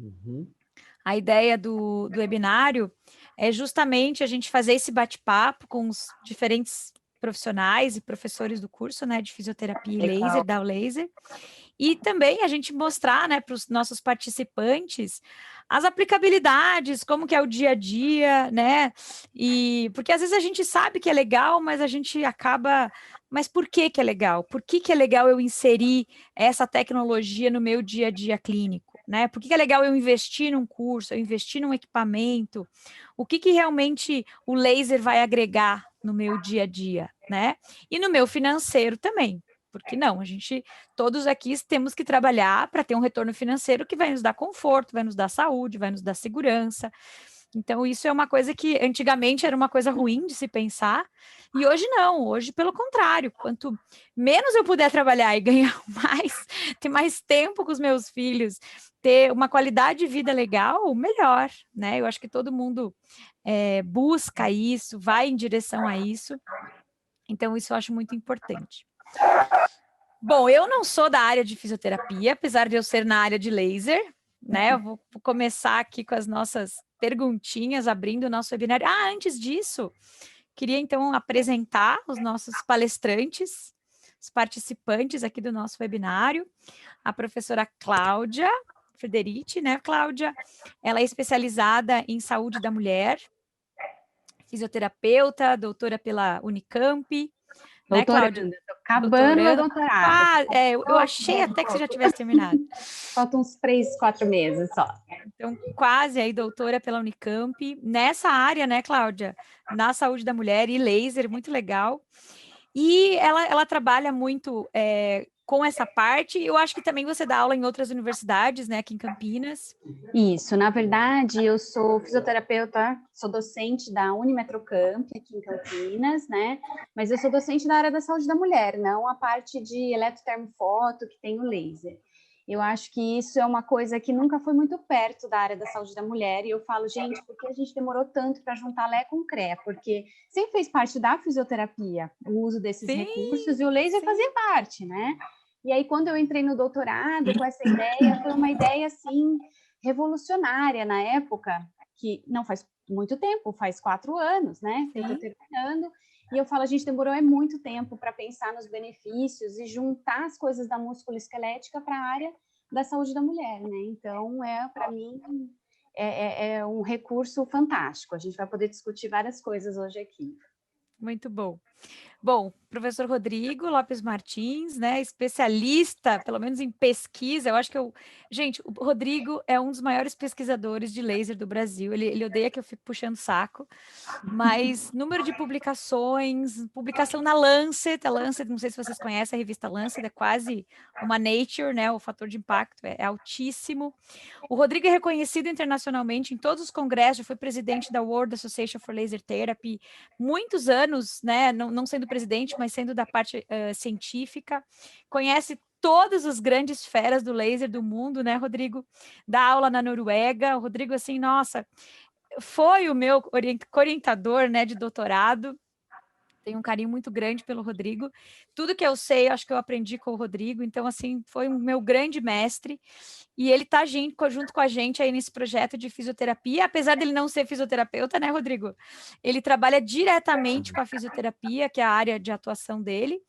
Uhum. A ideia do webinário é justamente a gente fazer esse bate-papo com os diferentes profissionais e professores do curso, né, de fisioterapia e laser, Legal. da Laser, e também a gente mostrar, né, para os nossos participantes as aplicabilidades, como que é o dia a dia, né? E porque às vezes a gente sabe que é legal, mas a gente acaba, mas por que que é legal? Por que que é legal eu inserir essa tecnologia no meu dia a dia clínico, né? Por que que é legal eu investir num curso, eu investir num equipamento? O que que realmente o laser vai agregar no meu dia a dia, né? E no meu financeiro também. Porque não, a gente, todos aqui temos que trabalhar para ter um retorno financeiro que vai nos dar conforto, vai nos dar saúde, vai nos dar segurança. Então, isso é uma coisa que antigamente era uma coisa ruim de se pensar, e hoje não, hoje pelo contrário, quanto menos eu puder trabalhar e ganhar mais, ter mais tempo com os meus filhos, ter uma qualidade de vida legal, melhor, né? Eu acho que todo mundo busca isso, vai em direção a isso, então isso eu acho muito importante. Bom, eu não sou da área de fisioterapia, apesar de eu ser na área de laser, né? Eu vou começar aqui com as nossas perguntinhas, abrindo o nosso webinário. Ah, antes disso, queria então apresentar os nossos palestrantes, os participantes aqui do nosso webinário. A professora Cláudia Frederici, né, Cláudia? Ela é especializada em saúde da mulher, fisioterapeuta, doutora pela Unicamp, né, Cláudia? Doutoranda, tô acabando meu Doutorando. doutorado. Eu achei até que você já tivesse terminado. Faltam uns 3, 4 meses só. Então, quase aí, doutora pela Unicamp, nessa área, né, Cláudia? Na saúde da mulher e laser, muito legal. E ela trabalha muito com essa parte. Eu acho que também você dá aula em outras universidades, né, aqui em Campinas. Isso, na verdade, eu sou fisioterapeuta, sou docente da Unimetrocamp, aqui em Campinas, né? Mas eu sou docente da área da saúde da mulher, não a parte de eletrotermofoto, que tem o laser. Eu acho que isso é uma coisa que nunca foi muito perto da área da saúde da mulher, e eu falo, gente, por que a gente demorou tanto para juntar Lé com CREA? Porque sempre fez parte da fisioterapia o uso desses Sim, recursos, e o laser sim. fazia parte, né? E aí, quando eu entrei no doutorado com essa ideia, foi uma ideia, assim, revolucionária na época, que não faz muito tempo, faz 4 anos, né, que eu estou terminando, e eu falo, a gente demorou muito tempo para pensar nos benefícios e juntar as coisas da musculoesquelética para a área da saúde da mulher, né, então, para mim, é um recurso fantástico, a gente vai poder discutir várias coisas hoje aqui. Muito bom. Bom, professor Rodrigo Lopes Martins, né, especialista, pelo menos em pesquisa, eu acho que gente, o Rodrigo é um dos maiores pesquisadores de laser do Brasil, ele odeia que eu fique puxando saco, mas número de publicações, publicação na Lancet, a Lancet, não sei se vocês conhecem a revista Lancet, é quase uma Nature, né, o fator de impacto é altíssimo. O Rodrigo é reconhecido internacionalmente em todos os congressos, já foi presidente da World Association for Laser Therapy, muitos anos, né, não sendo presidente, mas sendo da parte científica, conhece todas as grandes feras do laser do mundo, né, Rodrigo? Dá aula na Noruega, o Rodrigo, assim, nossa, foi o meu orientador, né, de doutorado, tenho um carinho muito grande pelo Rodrigo. Tudo que eu sei, acho que eu aprendi com o Rodrigo. Então, assim, foi o meu grande mestre. E ele está junto com a gente aí nesse projeto de fisioterapia. Apesar dele não ser fisioterapeuta, né, Rodrigo? Ele trabalha diretamente com a fisioterapia, que é a área de atuação dele.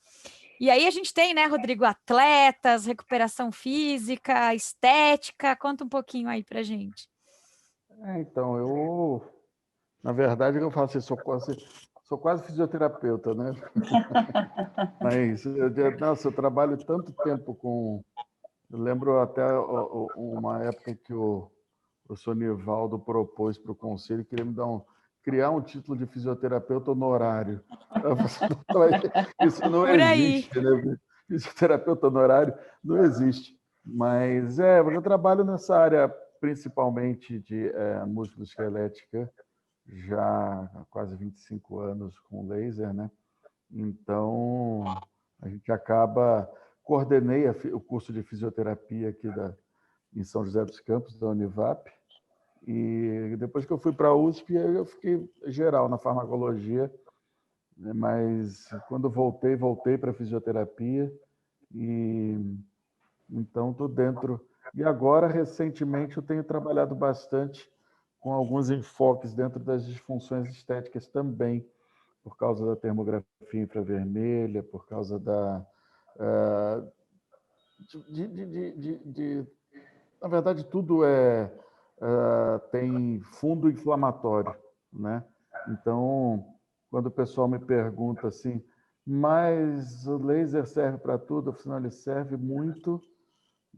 E aí a gente tem, né, Rodrigo, atletas, recuperação física, estética. Conta um pouquinho aí pra gente. Então, na verdade, eu falo assim, sou quase fisioterapeuta, né? Mas, nossa, eu trabalho tanto tempo com... Eu lembro até uma época que o professor Nivaldo propôs para o conselho, queria criar um título de fisioterapeuta honorário. Isso não Por aí. existe, né? Fisioterapeuta honorário não existe. Mas eu trabalho nessa área principalmente de musculoesquelética já há quase 25 anos com laser, né? Então, a gente coordenei o curso de fisioterapia aqui em São José dos Campos, da Univap, e depois que eu fui para a USP, eu fiquei geral na farmacologia, né? Mas quando voltei para a fisioterapia, e então estou dentro E agora, recentemente, eu tenho trabalhado bastante com alguns enfoques dentro das disfunções estéticas também, por causa da termografia infravermelha, por causa da... na verdade, tudo tem fundo inflamatório, né? Então, quando o pessoal me pergunta assim, mas o laser serve para tudo? Eu falo, não, ele serve muito,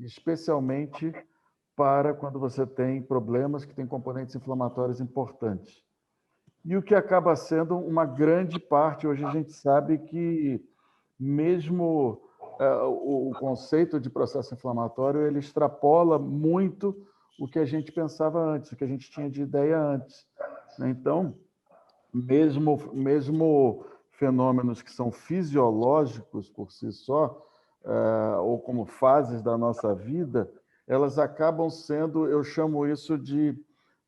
especialmente para quando você tem problemas que têm componentes inflamatórios importantes. E o que acaba sendo uma grande parte, hoje a gente sabe que mesmo o conceito de processo inflamatório, ele extrapola muito o que a gente pensava antes, o que a gente tinha de ideia antes. Então, mesmo fenômenos que são fisiológicos por si só, ou como fases da nossa vida, elas acabam sendo, eu chamo isso de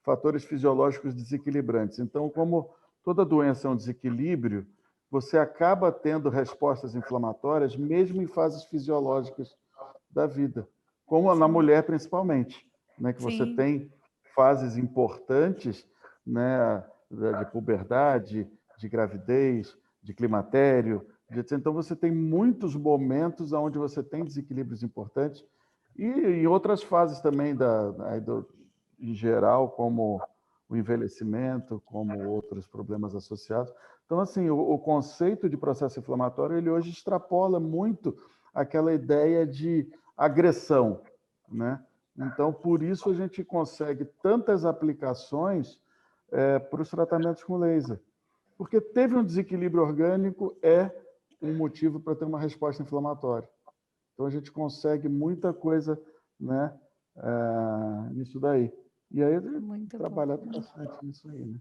fatores fisiológicos desequilibrantes. Então, como toda doença é um desequilíbrio, você acaba tendo respostas inflamatórias mesmo em fases fisiológicas da vida, como na mulher principalmente, né, que você tem fases importantes, né, de puberdade, de gravidez, de climatério, então você tem muitos momentos onde você tem desequilíbrios importantes e em outras fases também em geral, como o envelhecimento, como outros problemas associados. Então, assim, o conceito de processo inflamatório, ele hoje extrapola muito aquela ideia de agressão, né? Então, por isso a gente consegue tantas aplicações para os tratamentos com laser. Porque teve um desequilíbrio orgânico, é um motivo para ter uma resposta inflamatória. Então, a gente consegue muita coisa, né, nisso daí. E aí, trabalhado bastante nisso aí, né?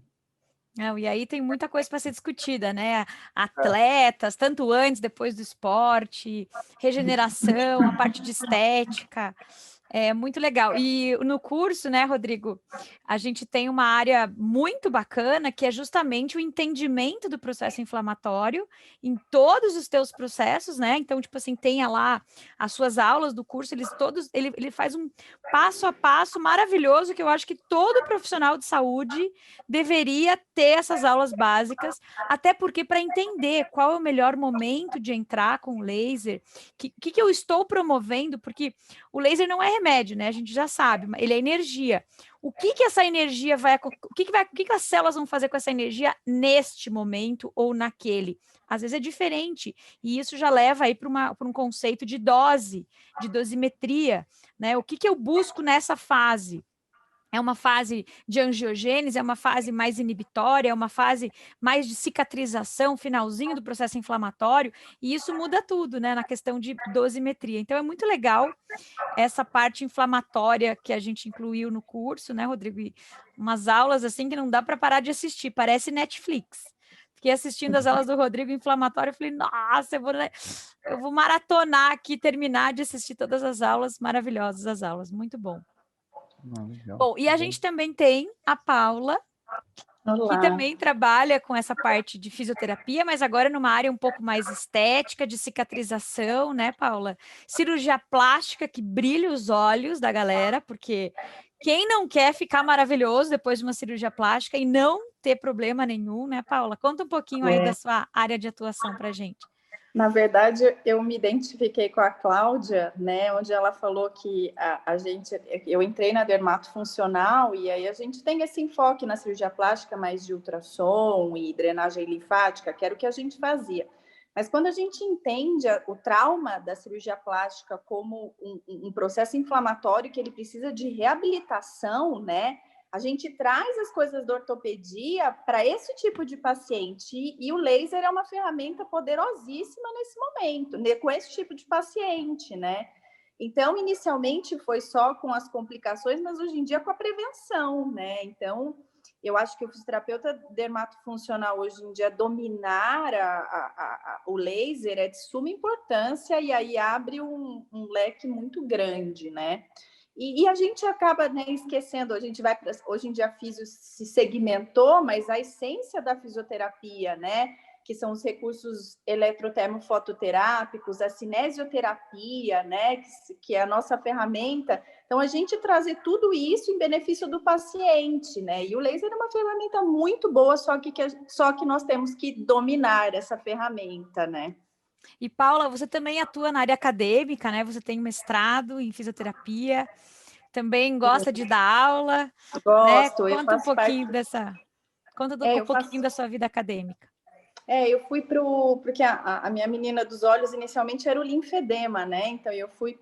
Não, e aí tem muita coisa para ser discutida, né? Atletas, tanto antes, depois do esporte, regeneração, a parte de estética. É muito legal. E no curso, né, Rodrigo, a gente tem uma área muito bacana que é justamente o entendimento do processo inflamatório em todos os teus processos, né? Então, tipo assim, tenha lá as suas aulas do curso, ele faz um passo a passo maravilhoso que eu acho que todo profissional de saúde deveria ter essas aulas básicas, até porque para entender qual é o melhor momento de entrar com o laser, que eu estou promovendo, porque o laser não é remédio, né? A gente já sabe, ele é energia. O que essa energia vai... O que as células vão fazer com essa energia neste momento ou naquele? Às vezes é diferente. E isso já leva aí para um conceito de dose, de dosimetria, né? O que eu busco nessa fase? É uma fase de angiogênese, é uma fase mais inibitória, é uma fase mais de cicatrização, finalzinho do processo inflamatório, e isso muda tudo, né, na questão de dosimetria. Então, é muito legal essa parte inflamatória que a gente incluiu no curso, né, Rodrigo? E umas aulas, assim, que não dá para parar de assistir, parece Netflix. Fiquei assistindo as aulas do Rodrigo inflamatório, falei, nossa, eu vou maratonar aqui, terminar de assistir todas as aulas, maravilhosas as aulas, muito bom. Bom, e a gente também tem a Paula, que também trabalha com essa parte de fisioterapia, mas agora numa área um pouco mais estética, de cicatrização, né, Paula? Cirurgia plástica que brilha os olhos da galera, porque quem não quer ficar maravilhoso depois de uma cirurgia plástica e não ter problema nenhum, né, Paula? Conta um pouquinho aí da sua área de atuação para a gente. Na verdade, eu me identifiquei com a Cláudia, né, onde ela falou que eu entrei na dermatofuncional e aí a gente tem esse enfoque na cirurgia plástica mais de ultrassom e drenagem linfática, que era o que a gente fazia. Mas quando a gente entende o trauma da cirurgia plástica como um processo inflamatório que ele precisa de reabilitação, né, a gente traz as coisas da ortopedia para esse tipo de paciente e o laser é uma ferramenta poderosíssima nesse momento, né, com esse tipo de paciente, né? Então, inicialmente foi só com as complicações, mas hoje em dia com a prevenção, né? Então, eu acho que o fisioterapeuta dermatofuncional hoje em dia dominar o laser é de suma importância e aí abre um leque muito grande, né? E a gente acaba, né, esquecendo, hoje em dia a fisio se segmentou, mas a essência da fisioterapia, né, que são os recursos eletrotermofototerápicos, a cinesioterapia, né, que é a nossa ferramenta. Então, a gente trazer tudo isso em benefício do paciente, né? E o laser é uma ferramenta muito boa, só que nós temos que dominar essa ferramenta, né? E, Paula, você também atua na área acadêmica, né? Você tem mestrado em fisioterapia, também gosta de dar aula, né? Gosto, eu Conta um faço pouquinho parte... um pouquinho da sua vida acadêmica. Eu fui porque a minha menina dos olhos inicialmente era o linfedema, né? Então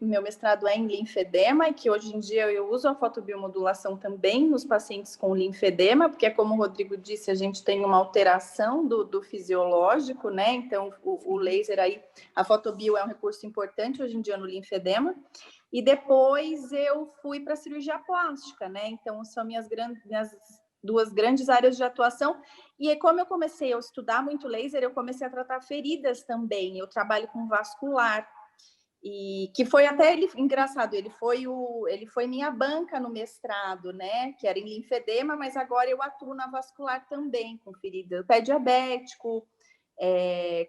meu mestrado é em linfedema, e que hoje em dia eu uso a fotobiomodulação também nos pacientes com linfedema, porque como o Rodrigo disse, a gente tem uma alteração do fisiológico, né? Então o laser aí, a fotobio é um recurso importante hoje em dia no linfedema. E depois eu fui para a cirurgia plástica, né? Então são minhas duas grandes áreas de atuação. E aí, como eu comecei a estudar muito laser, eu comecei a tratar feridas também. Eu trabalho com vascular, e que foi até engraçado, ele foi minha banca no mestrado, né? Que era em linfedema, mas agora eu atuo na vascular também, com ferida do pé diabético,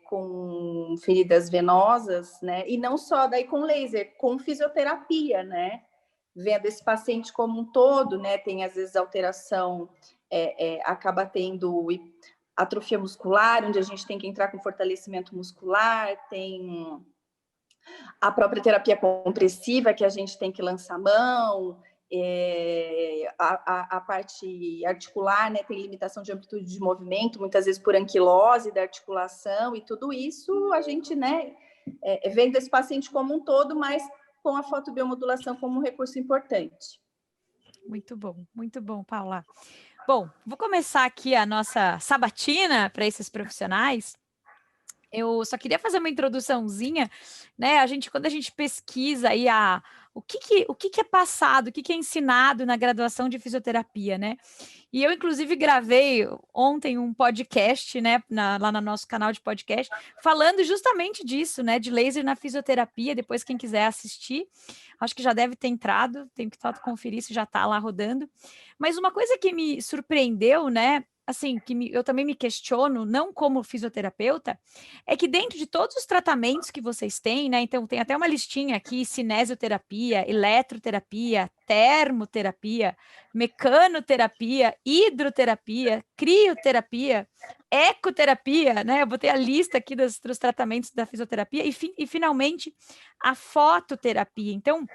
com feridas venosas, né? E não só daí com laser, com fisioterapia, né? Vendo esse paciente como um todo, né? Tem às vezes alteração, acaba tendo atrofia muscular, onde a gente tem que entrar com fortalecimento muscular, tem a própria terapia compressiva, que a gente tem que lançar mão, a parte articular, né? Tem limitação de amplitude de movimento, muitas vezes por anquilose da articulação, e tudo isso a gente, né? Vendo esse paciente como um todo, mas com a fotobiomodulação como um recurso importante. Muito bom, Paula. Bom, vou começar aqui a nossa sabatina para esses profissionais. Eu só queria fazer uma introduçãozinha, né? Quando a gente pesquisa aí o que é passado, o que é ensinado na graduação de fisioterapia, né? E eu, inclusive, gravei ontem um podcast, né, lá no nosso canal de podcast, falando justamente disso, né, de laser na fisioterapia. Depois, quem quiser assistir, acho que já deve ter entrado, tenho que conferir se já está lá rodando. Mas uma coisa que me surpreendeu, né, assim, eu também me questiono, não como fisioterapeuta, é que dentro de todos os tratamentos que vocês têm, né, então tem até uma listinha aqui, cinesioterapia, eletroterapia, termoterapia, mecanoterapia, hidroterapia, crioterapia, ecoterapia, né, eu botei a lista aqui dos tratamentos da fisioterapia e finalmente a fototerapia. Então,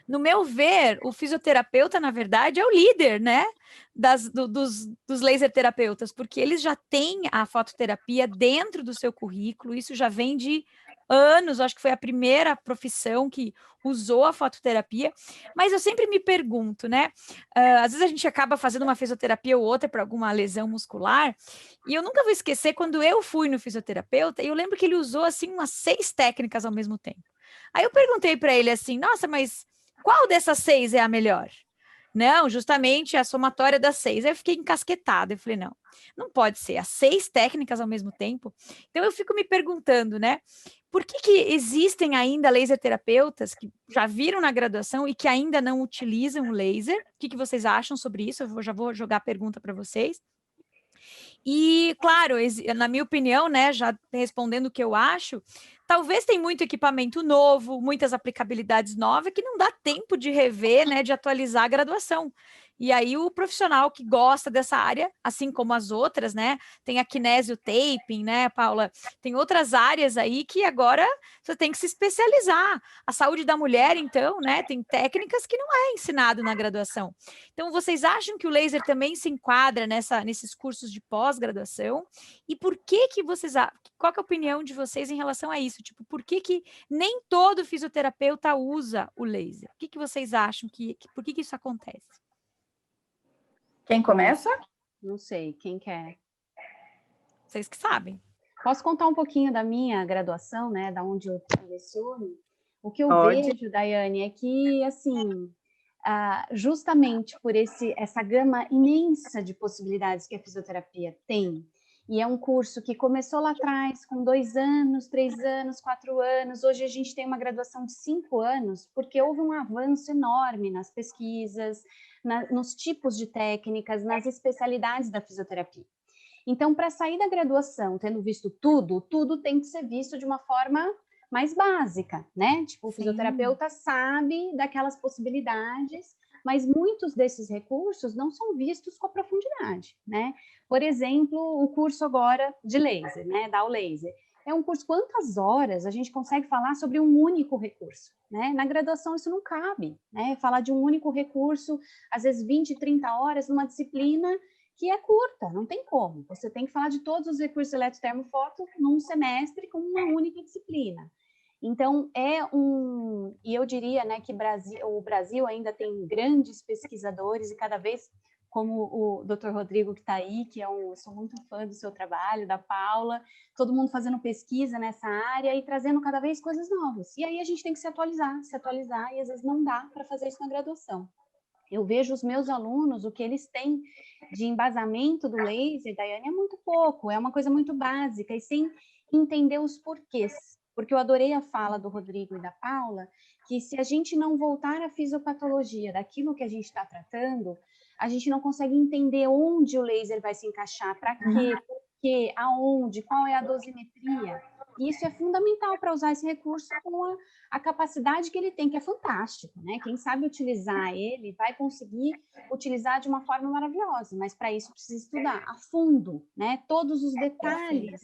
no meu ver, o fisioterapeuta, na verdade, é o líder, né, dos laser terapeutas, porque eles já têm a fototerapia dentro do seu currículo, isso já vem de anos, acho que foi a primeira profissão que usou a fototerapia, mas eu sempre me pergunto, né, às vezes a gente acaba fazendo uma fisioterapia ou outra para alguma lesão muscular, e eu nunca vou esquecer quando eu fui no fisioterapeuta, e eu lembro que ele usou, assim, umas 6 técnicas ao mesmo tempo. Aí eu perguntei para ele assim, nossa, mas qual dessas 6 é a melhor? Não, justamente a somatória das 6. Aí eu fiquei encasquetada. Eu falei, não pode ser as 6 técnicas ao mesmo tempo. Então eu fico me perguntando, né? Por que existem ainda laser terapeutas que já viram na graduação e que ainda não utilizam o laser? O que vocês acham sobre isso? Eu já vou jogar a pergunta para vocês. E, claro, na minha opinião, né, já respondendo o que eu acho, talvez tem muito equipamento novo, muitas aplicabilidades novas, que não dá tempo de rever, né, de atualizar a graduação. E aí o profissional que gosta dessa área, assim como as outras, né, tem a kinesiotaping, né, Paula? Tem outras áreas aí que agora você tem que se especializar. A saúde da mulher, então, né, tem técnicas que não é ensinado na graduação. Então, vocês acham que o laser também se enquadra nesses cursos de pós-graduação? E por que vocês... Qual que é a opinião de vocês em relação a isso? Tipo, por que nem todo fisioterapeuta usa o laser? O que vocês acham? Por que isso acontece? Quem começa? Não sei, quem quer? Vocês que sabem. Posso contar um pouquinho da minha graduação, né? Da onde eu leciono? O que eu vejo, Daiane, é que, assim, justamente por essa gama imensa de possibilidades que a fisioterapia tem, e é um curso que começou lá atrás com 2 anos, 3 anos, 4 anos, hoje a gente tem uma graduação de 5 anos, porque houve um avanço enorme nas pesquisas, nos tipos de técnicas, nas especialidades da fisioterapia. Então, para sair da graduação, tendo visto tudo, tudo tem que ser visto de uma forma mais básica, né? Tipo, o fisioterapeuta sabe daquelas possibilidades, mas muitos desses recursos não são vistos com a profundidade, né? Por exemplo, o curso agora de laser, né? Da laser. É um curso, quantas horas a gente consegue falar sobre um único recurso, né? Na graduação isso não cabe, né? Falar de um único recurso, às vezes 20, 30 horas numa disciplina que é curta, não tem como. Você tem que falar de todos os recursos eletrotermofoto num semestre com uma única disciplina. Então, e eu diria, né, que o Brasil ainda tem grandes pesquisadores e cada vez, como o Dr. Rodrigo que está aí, eu sou muito fã do seu trabalho, da Paula, todo mundo fazendo pesquisa nessa área e trazendo cada vez coisas novas. E aí a gente tem que se atualizar, e às vezes não dá para fazer isso na graduação. Eu vejo os meus alunos, o que eles têm de embasamento do laser, Daiane, é muito pouco, é uma coisa muito básica, e sem entender os porquês. Porque eu adorei a fala do Rodrigo e da Paula, que se a gente não voltar à fisiopatologia daquilo que a gente está tratando, a gente não consegue entender onde o laser vai se encaixar, para quê, por quê, aonde, qual é a dosimetria. E isso é fundamental para usar esse recurso com a capacidade que ele tem, que é fantástico, né? Quem sabe utilizar ele vai conseguir utilizar de uma forma maravilhosa, mas para isso precisa estudar a fundo, né? Todos os detalhes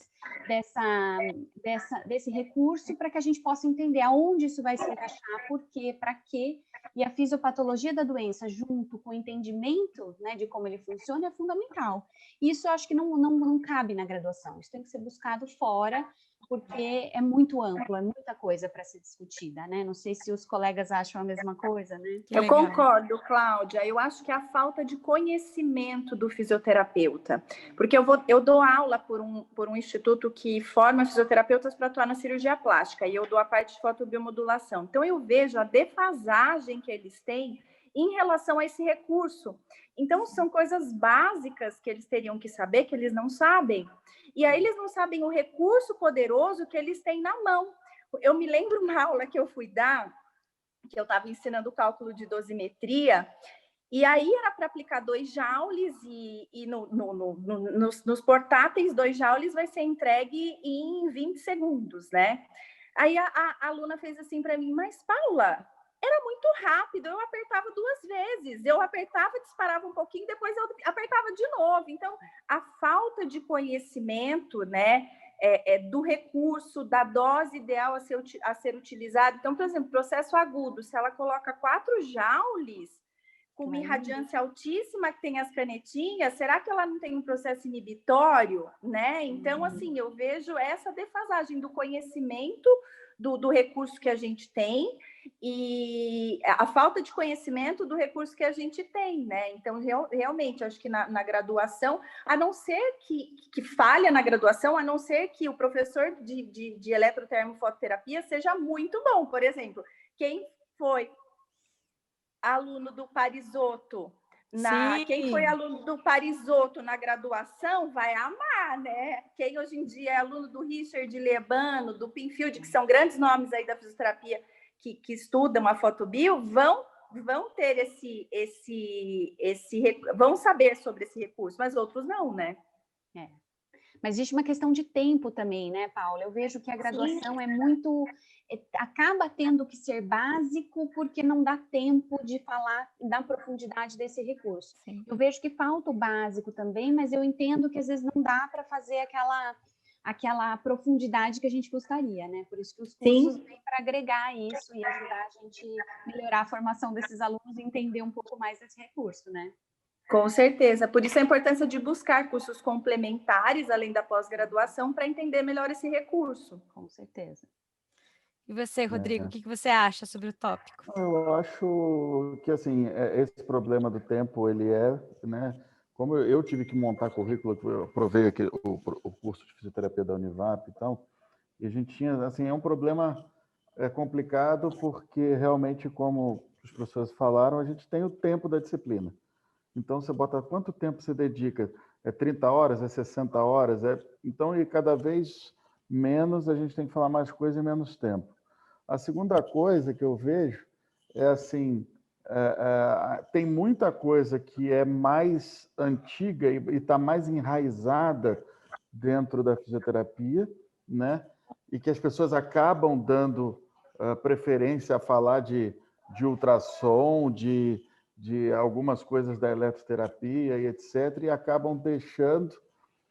desse recurso para que a gente possa entender aonde isso vai se encaixar, por quê, para quê. E a fisiopatologia da doença, junto com o entendimento, né, de como ele funciona, é fundamental. Isso eu acho que não cabe na graduação, isso tem que ser buscado fora, porque é muito amplo, é muita coisa para ser discutida, né? Não sei se os colegas acham a mesma coisa, né? Eu concordo, Cláudia. Eu acho que é a falta de conhecimento do fisioterapeuta, porque eu dou aula por um instituto que forma fisioterapeutas para atuar na cirurgia plástica, e eu dou a parte de fotobiomodulação. Então, eu vejo a defasagem que eles têm em relação a esse recurso. Então, são coisas básicas que eles teriam que saber, que eles não sabem. E aí eles não sabem o recurso poderoso que eles têm na mão. Eu me lembro uma aula que eu fui dar, que eu estava ensinando o cálculo de dosimetria, e aí era para aplicar 2 joules, e nos portáteis 2 joules vai ser entregue em 20 segundos, né? Aí a aluna fez assim para mim, mas Paula, era muito rápido, eu apertava 2 vezes, eu apertava, disparava um pouquinho, depois eu apertava de novo. Então, a falta de conhecimento, né, do recurso, da dose ideal a ser utilizado. Então, por exemplo, processo agudo, se ela coloca 4 joules, com uma irradiância altíssima, que tem as canetinhas, será que ela não tem um processo inibitório, né? Então, assim, eu vejo essa defasagem do conhecimento do recurso que a gente tem e a falta de conhecimento do recurso que a gente tem, né? Então, realmente, acho que na graduação, a não ser que falha na graduação, a não ser que o professor de eletrotermofototerapia seja muito bom. Por exemplo, quem foi aluno do Parisotto, quem foi aluno do Parisotto na graduação vai amar, né? Quem hoje em dia é aluno do Richard Lebano, do Pinfield, que são grandes nomes aí da fisioterapia que estudam a fotobio, vão ter vão saber sobre esse recurso, mas outros não, né? Mas existe uma questão de tempo também, né, Paula? Eu vejo que a graduação é muito... acaba tendo que ser básico porque não dá tempo de falar da profundidade desse recurso. Sim. Eu vejo que falta o básico também, mas eu entendo que às vezes não dá para fazer aquela profundidade que a gente gostaria, né? Por isso que os cursos vêm para agregar isso e ajudar a gente a melhorar a formação desses alunos e entender um pouco mais desse recurso, né? Com certeza, por isso a importância de buscar cursos complementares, além da pós-graduação, para entender melhor esse recurso. Com certeza. E você, Rodrigo, o que você acha sobre o tópico? Eu acho que, assim, esse problema do tempo, ele né? Como eu tive que montar currículo, eu provei aqui o curso de fisioterapia da Univap e tal, e a gente tinha, assim, é um problema complicado porque realmente, como os professores falaram, a gente tem o tempo da disciplina. Então, você bota quanto tempo você dedica? É 30 horas? É 60 horas? Então, e cada vez menos a gente tem que falar mais coisa em menos tempo. A segunda coisa que eu vejo é assim, tem muita coisa que é mais antiga e está mais enraizada dentro da fisioterapia, né? E que as pessoas acabam dando preferência a falar de ultrassom, de algumas coisas da eletroterapia e etc., e acabam deixando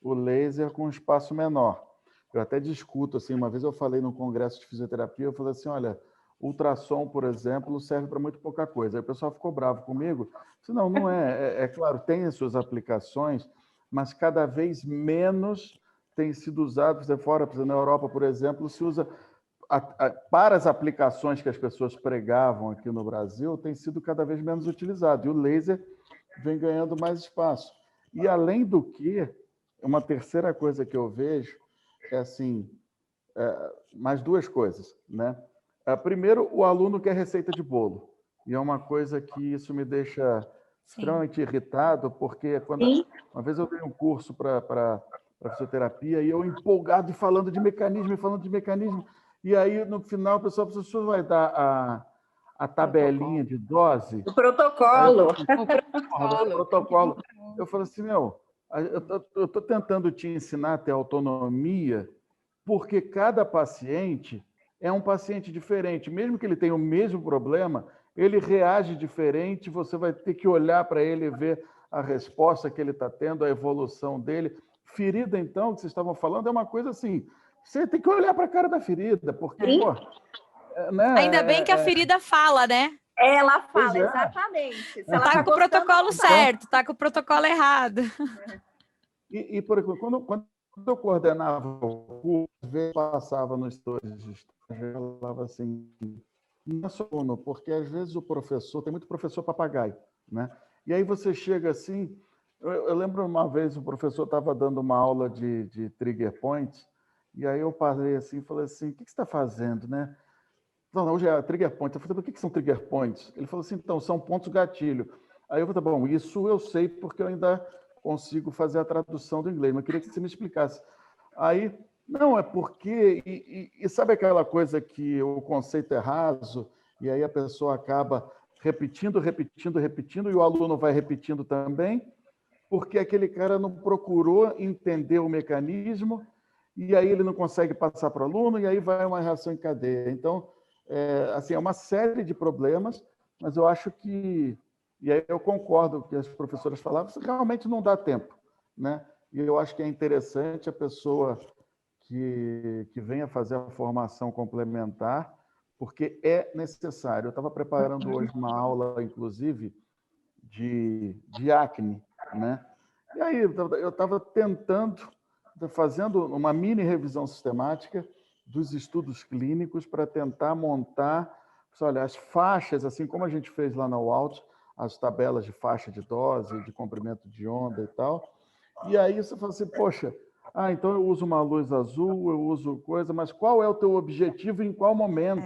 o laser com um espaço menor. Eu até discuto, assim, uma vez eu falei num congresso de fisioterapia, eu falei assim, olha, ultrassom, por exemplo, serve para muito pouca coisa. Aí o pessoal ficou bravo comigo. Eu disse, não é. É claro, tem as suas aplicações, mas cada vez menos tem sido usado, fora, na Europa, por exemplo, se usa para as aplicações que as pessoas pregavam aqui no Brasil, tem sido cada vez menos utilizado, e o laser vem ganhando mais espaço. E, além do que, uma terceira coisa que eu vejo é assim, mais duas coisas, né? Primeiro, o aluno quer receita de bolo, e é uma coisa que isso me deixa extremamente irritado, porque uma vez eu dei um curso para fisioterapia, e eu empolgado e falando de mecanismo, e aí, no final, o professor vai dar a tabelinha de dose. O protocolo. O protocolo. Eu falo assim, eu estou tentando te ensinar a ter autonomia, porque cada paciente é um paciente diferente. Mesmo que ele tenha o mesmo problema, ele reage diferente, você vai ter que olhar para ele e ver a resposta que ele está tendo, a evolução dele. Ferida, então, que vocês estavam falando, é uma coisa assim... Você tem que olhar para a cara da ferida, porque, né? Ainda bem que a ferida fala, né? Ela fala, exatamente. Está com o protocolo certo, está com o protocolo errado. E por exemplo, quando eu coordenava o curso, às vezes passava nos setores de estágio, eu falava assim, não é só aluno, porque às vezes o professor, tem muito professor papagaio, né? E aí você chega assim, eu lembro uma vez o professor estava dando uma aula de trigger points, e aí eu parei assim e falei assim, o que você está fazendo, né? Não, hoje é trigger point. Eu falei, o que são trigger points? Ele falou assim, então, são pontos gatilho. Aí eu falei, bom, isso eu sei porque eu ainda consigo fazer a tradução do inglês, mas eu queria que você me explicasse. Aí, não, é porque... E sabe aquela coisa que o conceito é raso, e aí a pessoa acaba repetindo, e o aluno vai repetindo também, porque aquele cara não procurou entender o mecanismo, e aí ele não consegue passar para o aluno, e aí vai uma reação em cadeia. Então, assim, é uma série de problemas, mas eu acho que... E aí eu concordo com o que as professoras falavam, isso realmente não dá tempo, né? E eu acho que é interessante a pessoa que venha fazer a formação complementar, porque é necessário. Eu estava preparando hoje uma aula, inclusive, de acne, né? E aí eu estava fazendo uma mini revisão sistemática dos estudos clínicos para tentar montar, olha, as faixas, assim como a gente fez lá na UALT, as tabelas de faixa de dose, de comprimento de onda e tal. E aí você fala assim, poxa, então eu uso uma luz azul, eu uso coisa, mas qual é o teu objetivo e em qual momento?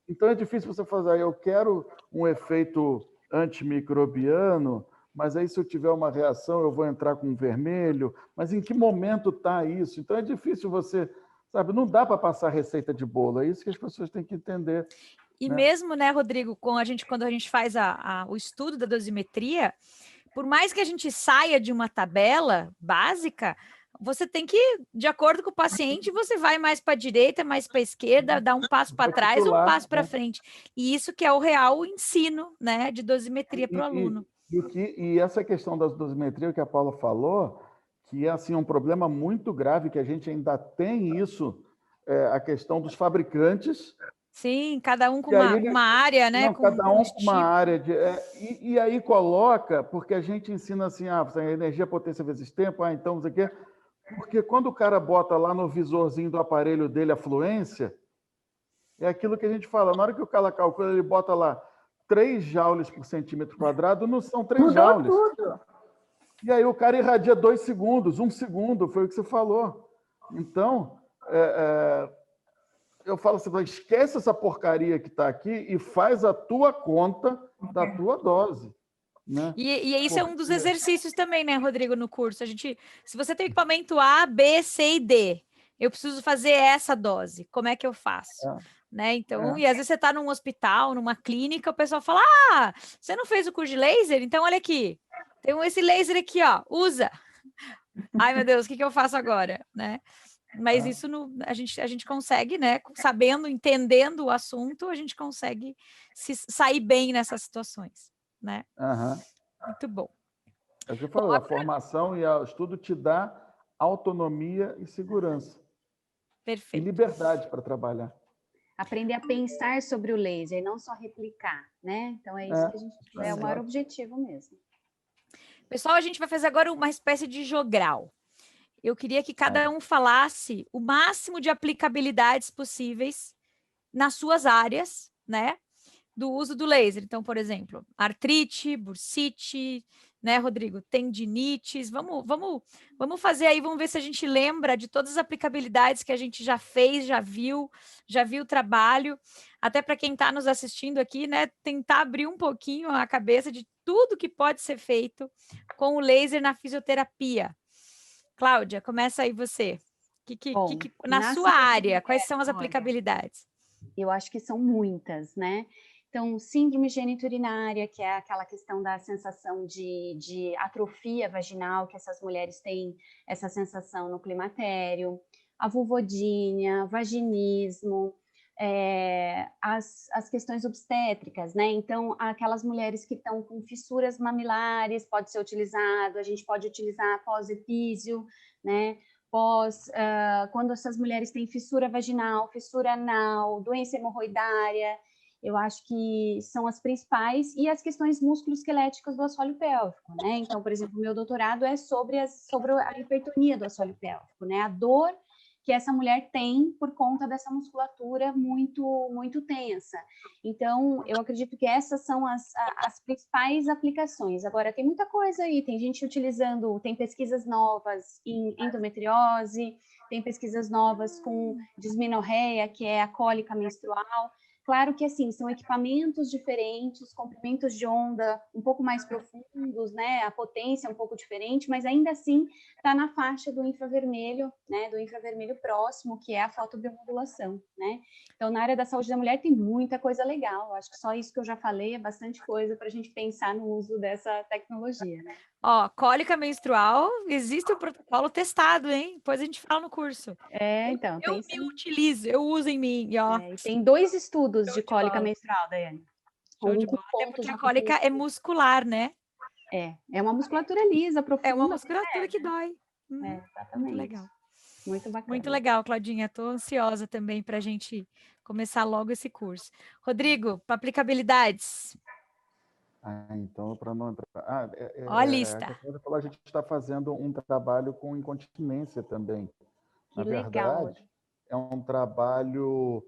Então é difícil você fazer, eu quero um efeito antimicrobiano, mas aí se eu tiver uma reação eu vou entrar com vermelho, mas em que momento está isso? Então é difícil você, sabe, não dá para passar receita de bolo, é isso que as pessoas têm que entender. E mesmo, né, Rodrigo, quando a gente faz o estudo da dosimetria, por mais que a gente saia de uma tabela básica, você tem que, de acordo com o paciente, você vai mais para a direita, mais para a esquerda, dá um passo para trás, um passo para frente. E isso que é o real ensino, né, de dosimetria para o aluno. E essa questão da dosimetria que a Paula falou, que é assim, um problema muito grave, que a gente ainda tem isso, a questão dos fabricantes. Sim, cada um com uma área, né? Não, cada um com uma área. E aí coloca, porque a gente ensina assim, energia, potência vezes tempo, então não sei o quê. Porque quando o cara bota lá no visorzinho do aparelho dele a fluência, é aquilo que a gente fala, na hora que o cara calcula, ele bota lá 3 joules por centímetro quadrado, não são 3 joules. Tudo. E aí o cara irradia 2 segundos, 1 segundo, foi o que você falou. Então, eu falo assim, esquece essa porcaria que está aqui e faz a tua conta da tua dose. Né? E isso é um dos exercícios também, né, Rodrigo, no curso. Se você tem equipamento A, B, C e D, eu preciso fazer essa dose. Como é que eu faço? né? Então, e às vezes você está num hospital, numa clínica, o pessoal fala: ah, você não fez o curso de laser? Então, olha aqui, tem esse laser aqui, ó, usa. Ai, meu Deus, o que eu faço agora, né? Mas isso a gente consegue, né? Sabendo, entendendo o assunto, a gente consegue sair bem nessas situações, né? Aham. Muito bom. É o que eu falo, a formação e o estudo te dá autonomia e segurança. Perfeito. E liberdade para trabalhar. Aprender a pensar sobre o laser, não só replicar, né? Então é isso que a gente é o maior objetivo mesmo. Pessoal, a gente vai fazer agora uma espécie de jogral. Eu queria que cada um falasse o máximo de aplicabilidades possíveis nas suas áreas, né? Do uso do laser. Então, por exemplo, artrite, bursite, né, Rodrigo? Tendinites. Vamos fazer aí, vamos ver se a gente lembra de todas as aplicabilidades que a gente já fez, já viu o trabalho. Até para quem está nos assistindo aqui, né? Tentar abrir um pouquinho a cabeça de tudo que pode ser feito com o laser na fisioterapia. Cláudia, começa aí você. Bom, na sua área, quais são as aplicabilidades? Eu acho que são muitas, né? Então, síndrome geniturinária, que é aquela questão da sensação de atrofia vaginal, que essas mulheres têm essa sensação no climatério, a vulvodínia, vaginismo, as questões obstétricas, né? Então, aquelas mulheres que estão com fissuras mamilares, pode ser utilizado, a gente pode utilizar pós-epísio, né? Quando essas mulheres têm fissura vaginal, fissura anal, doença hemorroidária, eu acho que são as principais, e as questões musculoesqueléticas do assoalho pélvico, né? Então, por exemplo, o meu doutorado é sobre a hipertonia do assoalho pélvico, né? A dor que essa mulher tem por conta dessa musculatura muito tensa. Então, eu acredito que essas são as principais aplicações. Agora, tem muita coisa aí, tem gente utilizando, tem pesquisas novas em endometriose, tem pesquisas novas com dismenorreia, que é a cólica menstrual. Claro que, assim, são equipamentos diferentes, comprimentos de onda um pouco mais profundos, né? A potência é um pouco diferente, mas ainda assim está na faixa do infravermelho, né? Do infravermelho próximo, que é a fotobiomodulação, né? Então, na área da saúde da mulher tem muita coisa legal. Acho que só isso que eu já falei é bastante coisa para a gente pensar no uso dessa tecnologia, né? Ó, cólica menstrual, existe um protocolo testado, hein? Depois a gente fala no curso. Então. Eu me utilizo, eu uso em mim. E, ó, tem 2 estudos de cólica menstrual, Daiane. Show de bola. Até porque a cólica é muscular, né? É uma musculatura lisa, profunda. É uma musculatura que dói. Exatamente. Muito legal. Muito bacana. Muito legal, Claudinha. Estou ansiosa também para a gente começar logo esse curso. Rodrigo, para aplicabilidades. Então, para não entrar... Ó a lista. A gente está fazendo um trabalho com incontinência também. Na verdade, é um trabalho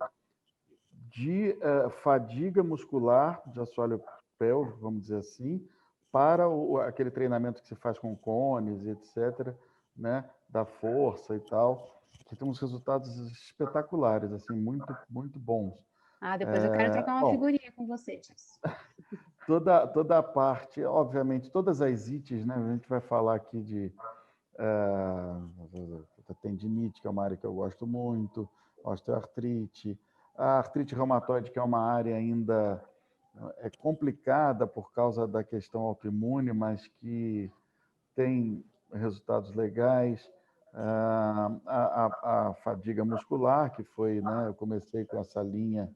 de fadiga muscular, de assoalho pélvico, vamos dizer assim, para aquele treinamento que se faz com cones, etc., né, da força e tal, que tem uns resultados espetaculares, assim, muito bons. Depois eu quero trocar uma figurinha com você, disso. Toda a parte, obviamente, todas as ites, né, a gente vai falar aqui de tendinite, que é uma área que eu gosto muito, osteoartrite, a artrite reumatoide, que é uma área ainda complicada por causa da questão autoimune, mas que tem resultados legais. A fadiga muscular, que foi, né, eu comecei com essa linha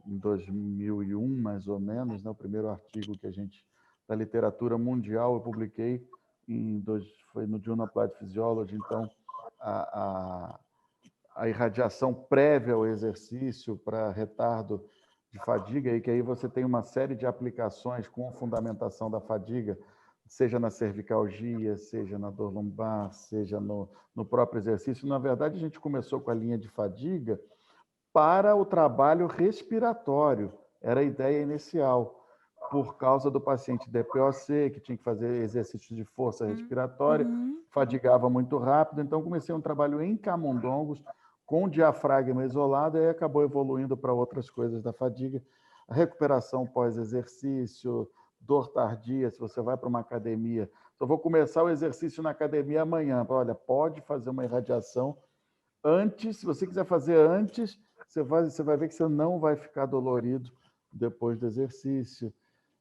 em 2001, mais ou menos, né, o primeiro artigo que a gente, da literatura mundial, eu publiquei, foi no Journal of Applied Physiology. Então, a irradiação prévia ao exercício para retardo de fadiga, e que aí você tem uma série de aplicações com fundamentação da fadiga, seja na cervicalgia, seja na dor lombar, seja no próprio exercício. Na verdade, a gente começou com a linha de fadiga para o trabalho respiratório, era a ideia inicial, por causa do paciente DPOC, que tinha que fazer exercícios de força respiratória, fadigava muito rápido. Então, comecei um trabalho em camundongos, com diafragma isolado, e acabou evoluindo para outras coisas da fadiga. A recuperação pós-exercício, dor tardia, se você vai para uma academia, só vou começar o exercício na academia amanhã. Olha, pode fazer uma irradiação antes, se você quiser fazer antes, você vai ver que você não vai ficar dolorido depois do exercício.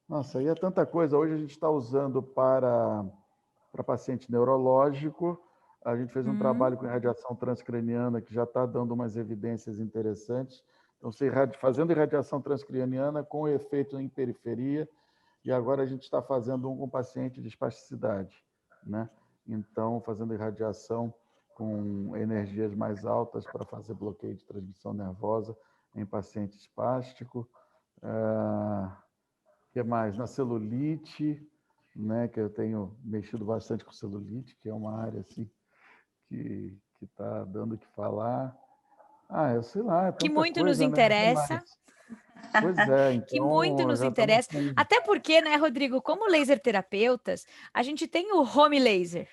Nossa, aí é tanta coisa. Hoje a gente está usando para paciente neurológico. A gente fez um trabalho com irradiação transcraniana que já está dando umas evidências interessantes. Então, fazendo irradiação transcraniana com efeito em periferia, e agora a gente está fazendo um com paciente de espasticidade, né? Então, fazendo irradiação com energias mais altas para fazer bloqueio de transmissão nervosa em paciente espástico. O que mais? Na celulite, né? Que eu tenho mexido bastante com celulite, que é uma área assim, que está dando o que falar. Eu sei lá, é tanta que muito coisa, nos né? interessa. Pois é, então Que muito nos já interessa. estamos... Até porque, né, Rodrigo, como laser terapeutas, a gente tem o home laser,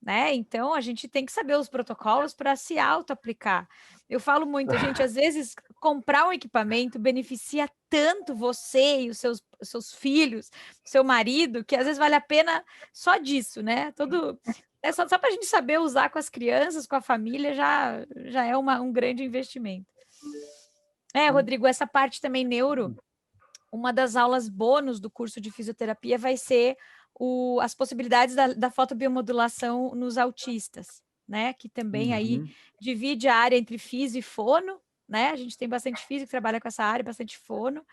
né? Então a gente tem que saber os protocolos para se auto-aplicar. Eu falo muito, gente, às vezes comprar um equipamento beneficia tanto você e os seus filhos, seu marido, que às vezes vale a pena só disso, né? Só para a gente saber usar com as crianças, com a família, já é um grande investimento. Rodrigo, essa parte também neuro, uma das aulas bônus do curso de fisioterapia vai ser as possibilidades da fotobiomodulação nos autistas, né? Que também aí divide a área entre físio e fono, né? A gente tem bastante físico que trabalha com essa área, bastante fono.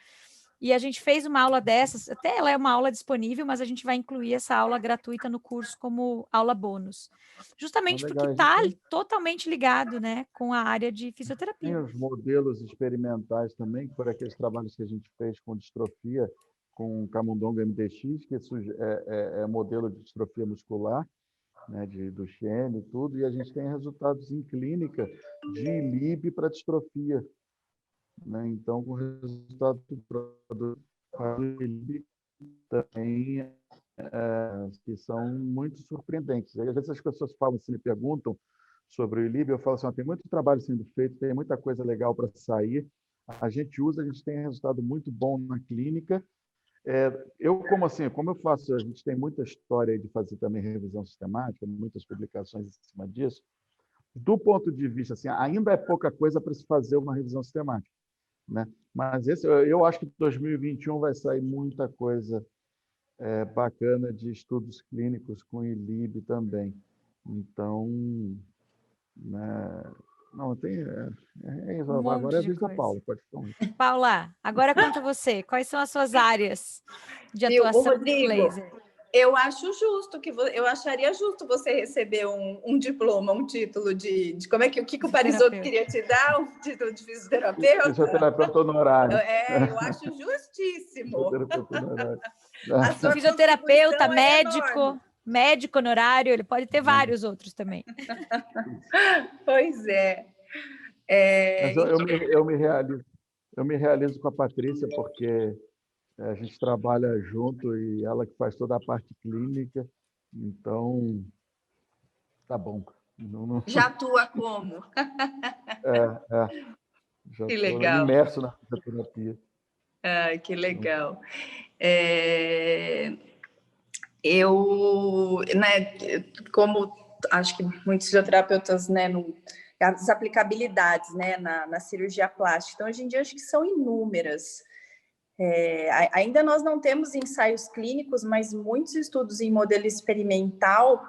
E a gente fez uma aula dessas, até ela é uma aula disponível, mas a gente vai incluir essa aula gratuita no curso como aula bônus. Justamente porque está totalmente ligado, né, com a área de fisioterapia. Tem os modelos experimentais também, que foram aqueles trabalhos que a gente fez com distrofia, com camundongo MDX, que é modelo de distrofia muscular, né, do Duchenne e tudo, e a gente tem resultados em clínica de ILIB para distrofia. Né? Então, com resultados para ILIB também que são muito surpreendentes. Às vezes as pessoas falam, se me perguntam sobre o ILIB, eu falo assim, tem muito trabalho sendo feito, tem muita coisa legal para sair, a gente tem resultado muito bom na clínica. Como eu faço, a gente tem muita história de fazer também revisão sistemática, muitas publicações em cima disso. Do ponto de vista, assim, ainda é pouca coisa para se fazer uma revisão sistemática, né? Mas eu acho que em 2021 vai sair muita coisa bacana de estudos clínicos com ILIB também. Então, né? Não, tem... agora é a vez da Paula, pode ficar. Paula, agora conta você, quais são as suas áreas de atuação Rodrigo, no laser? Eu acharia justo você receber um diploma, um título de como é que o Parisotto queria te dar, um título de fisioterapeuta? Fisioterapeuta honorário. Eu acho justíssimo. Fisioterapeuta, médico honorário, ele pode ter vários outros também. Pois é. Mas eu me realizo com a Patrícia, porque a gente trabalha junto e ela que faz toda a parte clínica, então tá bom. Já atua como? Já que estou legal. imerso na fisioterapia. Que legal. Eu, né, como acho que muitos fisioterapeutas, né, as aplicabilidades, né, na cirurgia plástica, então hoje em dia acho que são inúmeras. Ainda nós não temos ensaios clínicos, mas muitos estudos em modelo experimental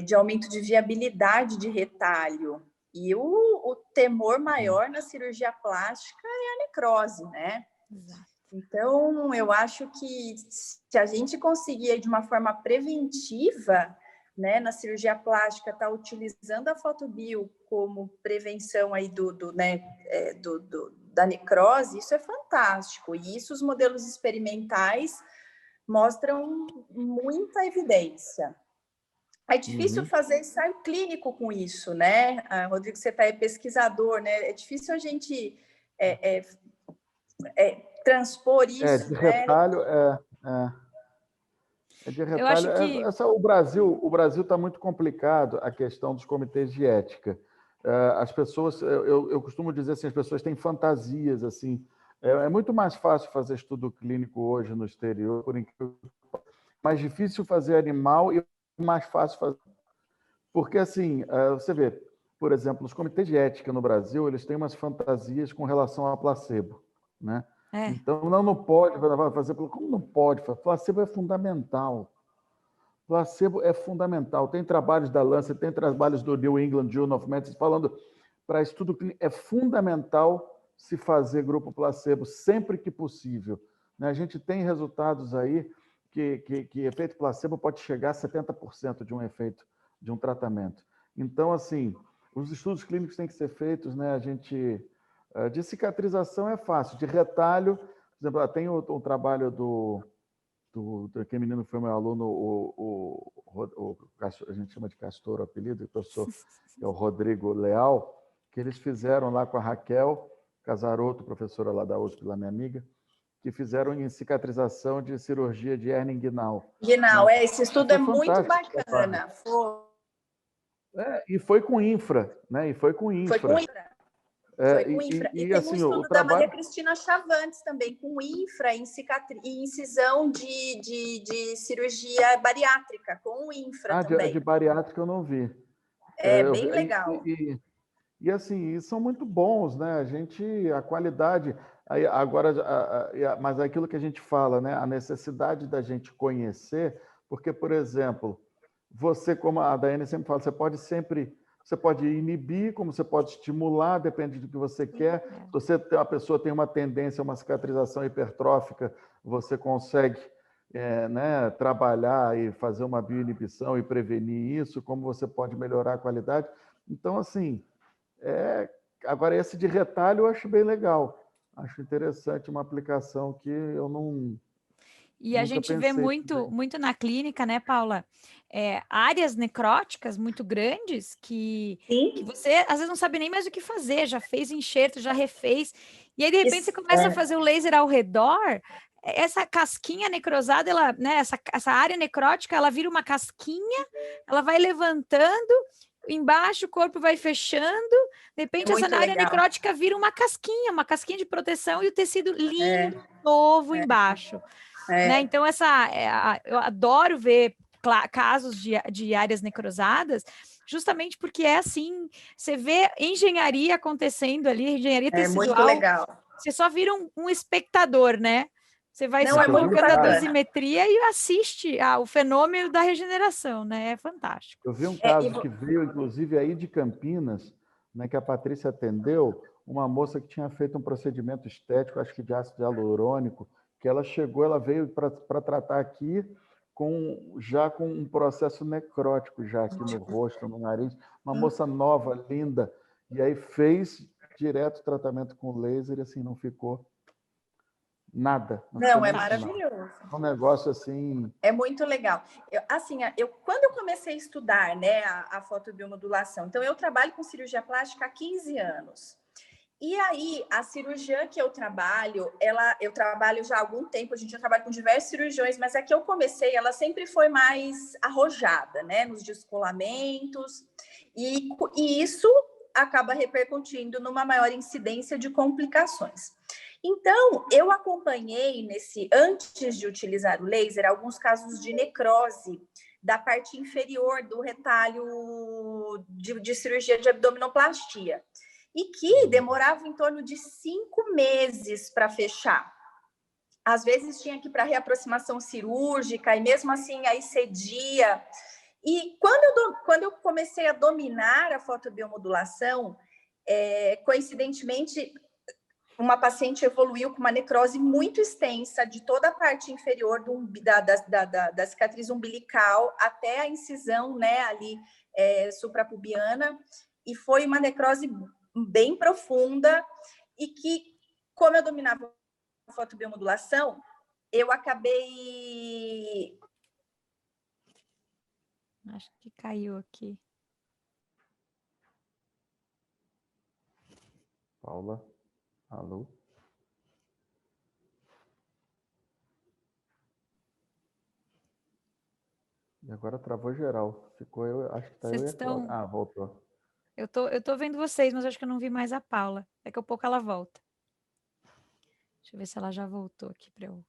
de aumento de viabilidade de retalho. E o temor maior na cirurgia plástica é a necrose, né? Exato. Então, eu acho que se a gente conseguir, de uma forma preventiva, né, na cirurgia plástica, estar utilizando a fotobio como prevenção aí da necrose, isso é fantástico. E isso os modelos experimentais mostram muita evidência. É difícil fazer ensaio clínico com isso, né? Rodrigo, você é pesquisador, né? É difícil a gente transpor isso. De retalho, de retalho. Eu acho que... o Brasil está muito complicado, a questão dos comitês de ética. As pessoas, eu costumo dizer assim, as pessoas têm fantasias, assim. É muito mais fácil fazer estudo clínico hoje no exterior, mais difícil fazer animal e mais fácil fazer. Porque, assim, você vê, por exemplo, os comitês de ética no Brasil, eles têm umas fantasias com relação a placebo, né? Então, não pode fazer, como não pode? Placebo é fundamental. Placebo é fundamental. Tem trabalhos da Lancet, tem trabalhos do New England Journal of Medicine falando para estudo clínico, é fundamental se fazer grupo placebo sempre que possível. A gente tem resultados aí que efeito placebo pode chegar a 70% de um efeito de um tratamento. Então, assim, os estudos clínicos têm que ser feitos, né? A gente de cicatrização é fácil, de retalho, por exemplo, tem o trabalho aquele menino que foi meu aluno, a gente chama de Castor, o apelido, o professor, que é o Rodrigo Leal, que eles fizeram lá com a Raquel Casaroto, professora lá da USP, lá minha amiga, que fizeram em cicatrização de cirurgia de hernia inguinal. Inguinal, esse estudo é muito bacana. E foi com infra, né? Foi com infra. E tem assim, um estudo da Maria Cristina Chavantes também, com infra em incisão de cirurgia bariátrica, com infra também. De bariátrica eu não vi. Bem legal. E assim, são muito bons, né? A qualidade... Agora, mas aquilo que a gente fala, né? A necessidade da gente conhecer, porque, por exemplo, você, como a Daiane sempre fala, você pode inibir, como você pode estimular, depende do que você quer. Se a pessoa tem uma tendência a uma cicatrização hipertrófica, você consegue né, trabalhar e fazer uma bioinibição e prevenir isso, como você pode melhorar a qualidade. Então, assim, agora esse de retalho eu acho bem legal. Acho interessante, uma aplicação que eu não... E a gente vê muito na clínica, né, Paula? Áreas necróticas muito grandes que você, às vezes, não sabe nem mais o que fazer, já fez enxerto, já refez, e aí, de repente, você começa a fazer o laser ao redor, essa casquinha necrosada, ela, né, essa área necrótica, ela vira uma casquinha, ela vai levantando, embaixo o corpo vai fechando, de repente essa área necrótica vira uma casquinha de proteção e o tecido lindo, novo embaixo. Né? Então, eu adoro ver casos de áreas necrosadas, justamente porque assim, você vê engenharia acontecendo ali, engenharia tecidual. É muito legal. Você só vira um espectador, né? Você vai só colocando a dosimetria e assiste o fenômeno da regeneração, né? É fantástico. Eu vi um caso que veio, inclusive, aí de Campinas, né, que a Patrícia atendeu, uma moça que tinha feito um procedimento estético, acho que de ácido hialurônico, que ela veio para tratar aqui já com um processo necrótico já aqui no rosto, no nariz, uma moça nova, linda, e aí fez direto tratamento com laser e assim, não ficou nada. Não, é maravilhoso. Um negócio assim... É muito legal. Quando eu comecei a estudar, né, a fotobiomodulação, então eu trabalho com cirurgia plástica há 15 anos. E aí, a cirurgiã que eu trabalho já há algum tempo, a gente já trabalha com diversos cirurgiões, mas a que eu comecei, ela sempre foi mais arrojada, né, nos descolamentos, e isso acaba repercutindo numa maior incidência de complicações. Então, eu acompanhei antes de utilizar o laser, alguns casos de necrose da parte inferior do retalho de cirurgia de abdominoplastia, e que demorava em torno de 5 meses para fechar. Às vezes tinha que ir para reaproximação cirúrgica, e mesmo assim aí cedia. E quando eu comecei a dominar a fotobiomodulação, coincidentemente, uma paciente evoluiu com uma necrose muito extensa de toda a parte inferior da cicatriz umbilical até a incisão, né, ali suprapubiana, e foi uma necrose bem profunda, e que, como eu dominava a fotobiomodulação, eu acabei... Acho que caiu aqui. Paula, alô? E agora travou geral. Ficou acho que tá eu e a Cláudia. Ah, voltou. Eu tô vendo vocês, mas acho que eu não vi mais a Paula. Daqui a pouco ela volta. Deixa eu ver se ela já voltou aqui para eu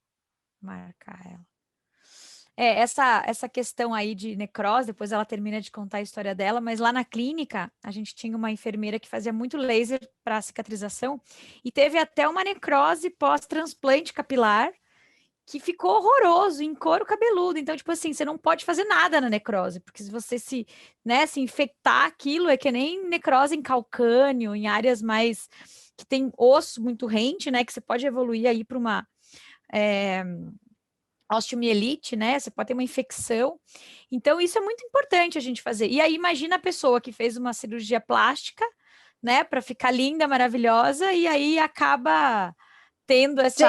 marcar ela. Essa questão aí de necrose, depois ela termina de contar a história dela, mas lá na clínica, a gente tinha uma enfermeira que fazia muito laser para cicatrização, e teve até uma necrose pós-transplante capilar, que ficou horroroso, em couro cabeludo. Então, tipo assim, você não pode fazer nada na necrose, porque se você se infectar aquilo, é que nem necrose em calcânio, em áreas mais que tem osso muito rente, né? Que você pode evoluir aí para uma osteomielite, né? Você pode ter uma infecção. Então, isso é muito importante a gente fazer. E aí, imagina a pessoa que fez uma cirurgia plástica, né? Para ficar linda, maravilhosa, e aí acaba tendo esse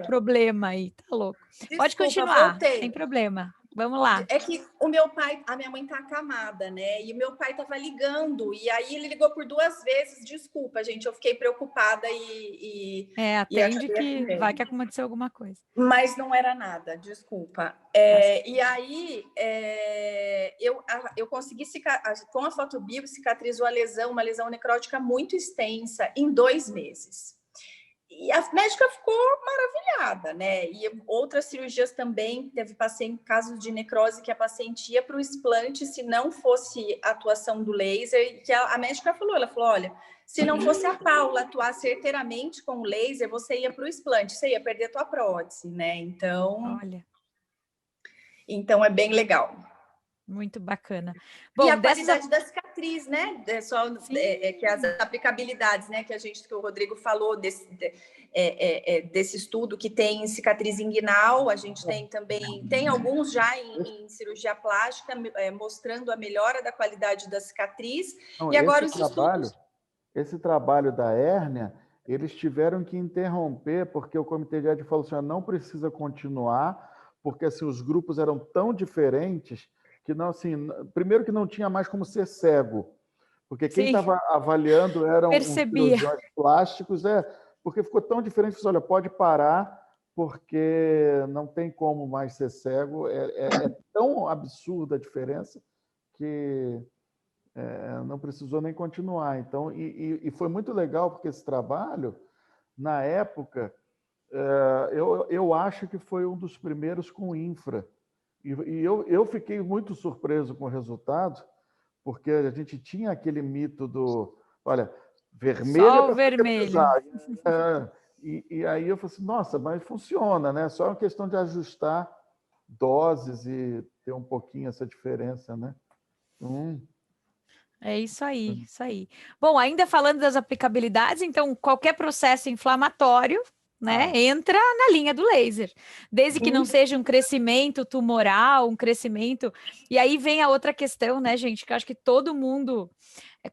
problema aí, tá louco. Desculpa, pode continuar, voltei. Sem problema. Vamos lá. É que o meu pai, a minha mãe tá acamada, né? E o meu pai tava ligando, e aí ele ligou por 2 vezes. Desculpa, gente, eu fiquei preocupada atende que vai que aconteceu alguma coisa. Mas não era nada, desculpa. E aí eu consegui, com a fotobio, cicatrizou a lesão, uma lesão necrótica muito extensa, em 2 meses. E a médica ficou maravilhada, né? E outras cirurgias também, teve casos de necrose que a paciente ia para o explante se não fosse a atuação do laser, que a médica falou, olha, se não fosse a Paula atuar certeiramente com o laser, você ia para o explante, você ia perder a tua prótese, né? Então é bem legal. Muito bacana. Bom, e a qualidade da cicatriz, né? Que as aplicabilidades, né? Que o Rodrigo falou desse estudo que tem cicatriz inguinal, a gente tem também, tem alguns já em cirurgia plástica, mostrando a melhora da qualidade da cicatriz. Não, e agora esse trabalho da hérnia, eles tiveram que interromper, porque o comitê de ética falou assim, não precisa continuar, porque assim, os grupos eram tão diferentes que não, assim, primeiro que não tinha mais como ser cego, porque quem estava avaliando eram os cirurgiões plásticos, porque ficou tão diferente, que olha, pode parar, porque não tem como mais ser cego, é tão absurda a diferença que não precisou nem continuar. Então, e foi muito legal, porque esse trabalho, na época, eu acho que foi um dos primeiros com infra. E eu fiquei muito surpreso com o resultado, porque a gente tinha aquele mito do, olha, vermelho é para vermelho. E aí eu falei assim, nossa, mas funciona, né? Só uma questão de ajustar doses e ter um pouquinho essa diferença, né? É isso aí, isso aí. Bom, ainda falando das aplicabilidades, então, qualquer processo inflamatório, né, entra na linha do laser, desde que não seja um crescimento tumoral, um crescimento... E aí vem a outra questão, né, gente, que eu acho que todo mundo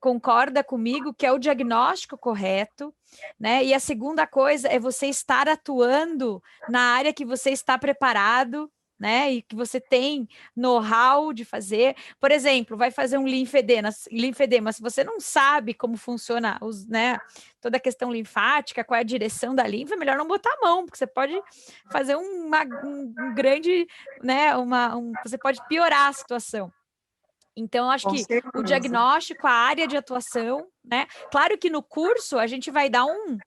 concorda comigo, que é o diagnóstico correto, né, e a segunda coisa é você estar atuando na área que você está preparado, né, e que você tem know-how de fazer. Por exemplo, vai fazer um linfedema, se você não sabe como funciona toda a questão linfática, qual é a direção da linfa, é melhor não botar a mão, porque você pode fazer um grande, né, você pode piorar a situação. Então, acho que o diagnóstico, a área de atuação, né? Claro que no curso a gente vai dar um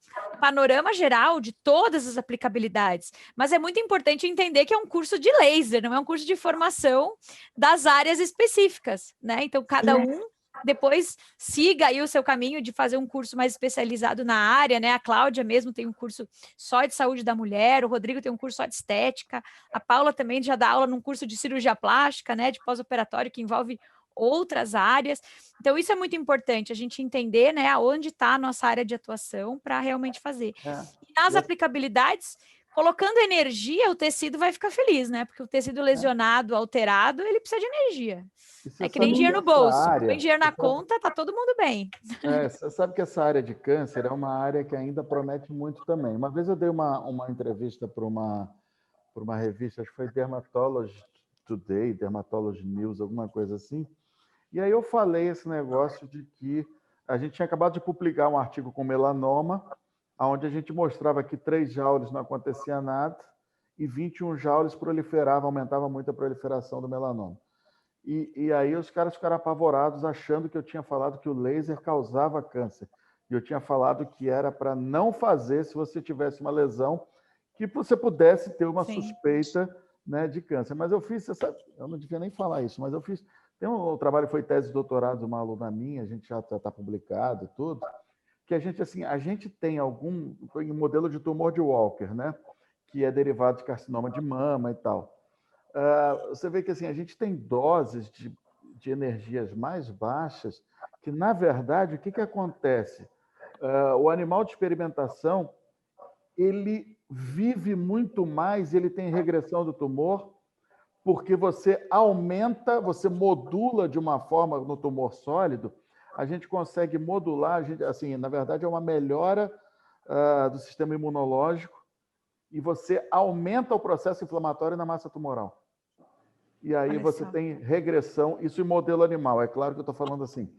panorama geral de todas as aplicabilidades, mas é muito importante entender que é um curso de laser, não é um curso de formação das áreas específicas, né? Então, cada um depois siga aí o seu caminho de fazer um curso mais especializado na área, né? A Cláudia mesmo tem um curso só de saúde da mulher, o Rodrigo tem um curso só de estética, a Paula também já dá aula num curso de cirurgia plástica, né? De pós-operatório, que envolve outras áreas. Então, isso é muito importante, a gente entender, né, aonde está a nossa área de atuação para realmente fazer. E nas aplicabilidades, colocando energia, o tecido vai ficar feliz, né? Porque o tecido lesionado, alterado, ele precisa de energia. É que nem dinheiro no bolso. Com dinheiro na conta, tá todo mundo bem. Você sabe que essa área de câncer é uma área que ainda promete muito também. Uma vez eu dei uma entrevista para uma revista, acho que foi Dermatology Today, Dermatology News, alguma coisa assim. E aí eu falei esse negócio de que a gente tinha acabado de publicar um artigo com melanoma, onde a gente mostrava que 3 joules não acontecia nada e 21 joules proliferava, aumentava muito a proliferação do melanoma. E aí os caras ficaram apavorados, achando que eu tinha falado que o laser causava câncer. E eu tinha falado que era para não fazer se você tivesse uma lesão, que você pudesse ter uma suspeita né, de câncer. Mas eu fiz eu não devia nem falar isso, mas eu fiz. O trabalho foi tese de doutorado de uma aluna minha, a gente já está publicado e tudo, que a gente tem algum modelo de tumor de Walker, né, que é derivado de carcinoma de mama e tal. Você vê que assim, a gente tem doses de energias mais baixas que, na verdade, o que acontece? O animal de experimentação, ele vive muito mais, ele tem regressão do tumor, porque você aumenta, você modula de uma forma no tumor sólido, a gente consegue modular, assim, na verdade, é uma melhora do sistema imunológico e você aumenta o processo inflamatório na massa tumoral. E aí você tem regressão, isso em modelo animal. É claro que eu estou falando assim,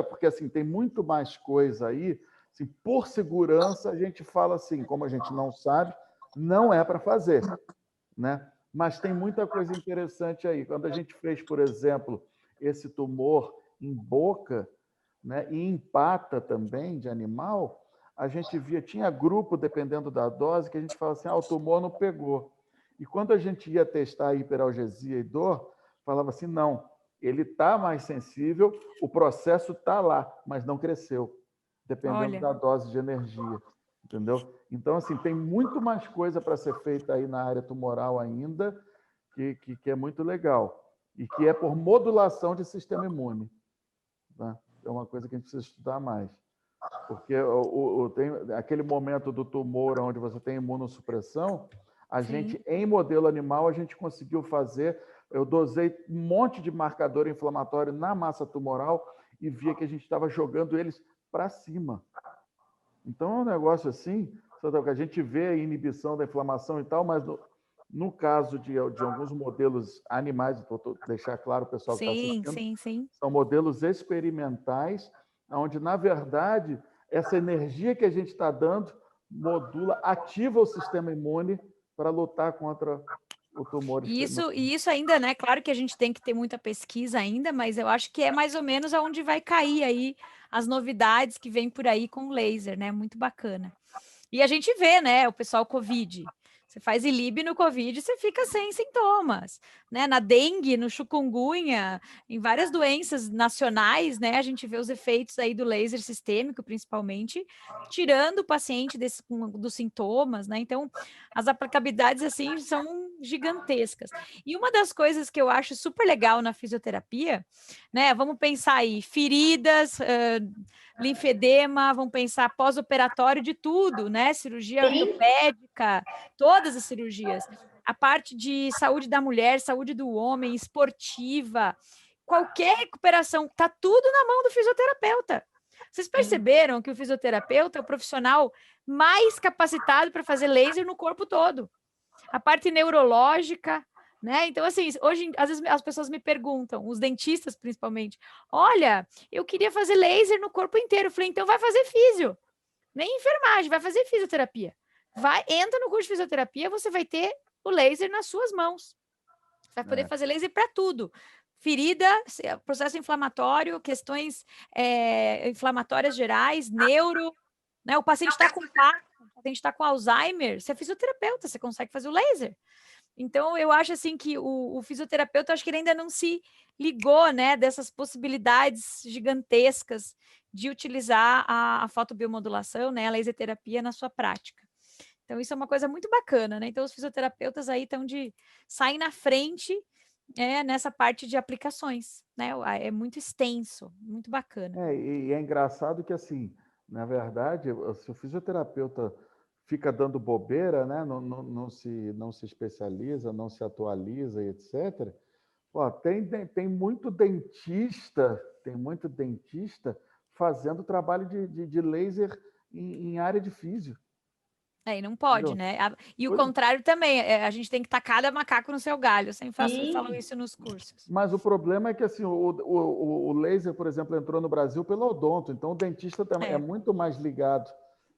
porque assim, tem muito mais coisa aí. Assim, por segurança, a gente fala assim, como a gente não sabe, não é para fazer, né? Mas tem muita coisa interessante aí. Quando a gente fez, por exemplo, esse tumor em boca, né, e em pata também, de animal, a gente via, tinha grupo, dependendo da dose, que a gente fala assim, o tumor não pegou. E quando a gente ia testar a hiperalgesia e dor, falava assim, não, ele está mais sensível, o processo está lá, mas não cresceu, dependendo da dose de energia, entendeu? Então, assim, tem muito mais coisa para ser feita aí na área tumoral ainda, que é muito legal, e que é por modulação de sistema imune. Tá? É uma coisa que a gente precisa estudar mais. Porque tem aquele momento do tumor onde você tem imunossupressão, a gente, em modelo animal, a gente conseguiu fazer, eu dosei um monte de marcador inflamatório na massa tumoral e via que a gente estava jogando eles para cima. Então, é um negócio assim, que a gente vê a inibição da inflamação e tal, mas no caso de alguns modelos animais, vou deixar claro o pessoal que está assistindo, são modelos experimentais, onde, na verdade, essa energia que a gente está dando modula, ativa o sistema imune para lutar contra o tumor. E isso ainda, né? Claro que a gente tem que ter muita pesquisa ainda, mas eu acho que é mais ou menos aonde vai cair aí as novidades que vem por aí com o laser, né? Muito bacana. E a gente vê, né, o pessoal COVID. Você faz ILIB no COVID, você fica sem sintomas, né? Na dengue, no chikungunya, em várias doenças nacionais, né? A gente vê os efeitos aí do laser sistêmico, principalmente, tirando o paciente dos sintomas, né? Então, as aplicabilidades, assim, são gigantescas. E uma das coisas que eu acho super legal na fisioterapia, né? Vamos pensar aí, feridas, linfedema, vamos pensar pós-operatório de tudo, né? Cirurgia ortopédica, todas as cirurgias. A parte de saúde da mulher, saúde do homem, esportiva, qualquer recuperação, tá tudo na mão do fisioterapeuta. Vocês perceberam que o fisioterapeuta é o profissional mais capacitado para fazer laser no corpo todo? A parte neurológica, né? Então, assim, hoje, às vezes as pessoas me perguntam, os dentistas principalmente, olha, eu queria fazer laser no corpo inteiro. Eu falei, então vai fazer físio, nem enfermagem, vai fazer fisioterapia. Entra no curso de fisioterapia, você vai ter o laser nas suas mãos. Você vai poder fazer laser para tudo. Ferida, processo inflamatório, questões inflamatórias gerais, neuro, né? O paciente está com Parkinson, o paciente está com Alzheimer, você é fisioterapeuta, você consegue fazer o laser. Então, eu acho assim que o fisioterapeuta, acho que ele ainda não se ligou, né, dessas possibilidades gigantescas de utilizar a fotobiomodulação, né, a laser terapia na sua prática. Então, isso é uma coisa muito bacana, né? Então, os fisioterapeutas aí saem na frente nessa parte de aplicações, né? É muito extenso, muito bacana. E é engraçado que, assim, na verdade, se o fisioterapeuta fica dando bobeira, né? não se especializa, não se atualiza e etc. Pô, tem muito dentista fazendo trabalho de laser em área de físio. E não pode, né? E o contrário também, a gente tem que tacar cada macaco no seu galho. Eu sempre falo isso nos cursos. Mas o problema é que assim, o laser, por exemplo, entrou no Brasil pelo odonto, então o dentista também é muito mais ligado,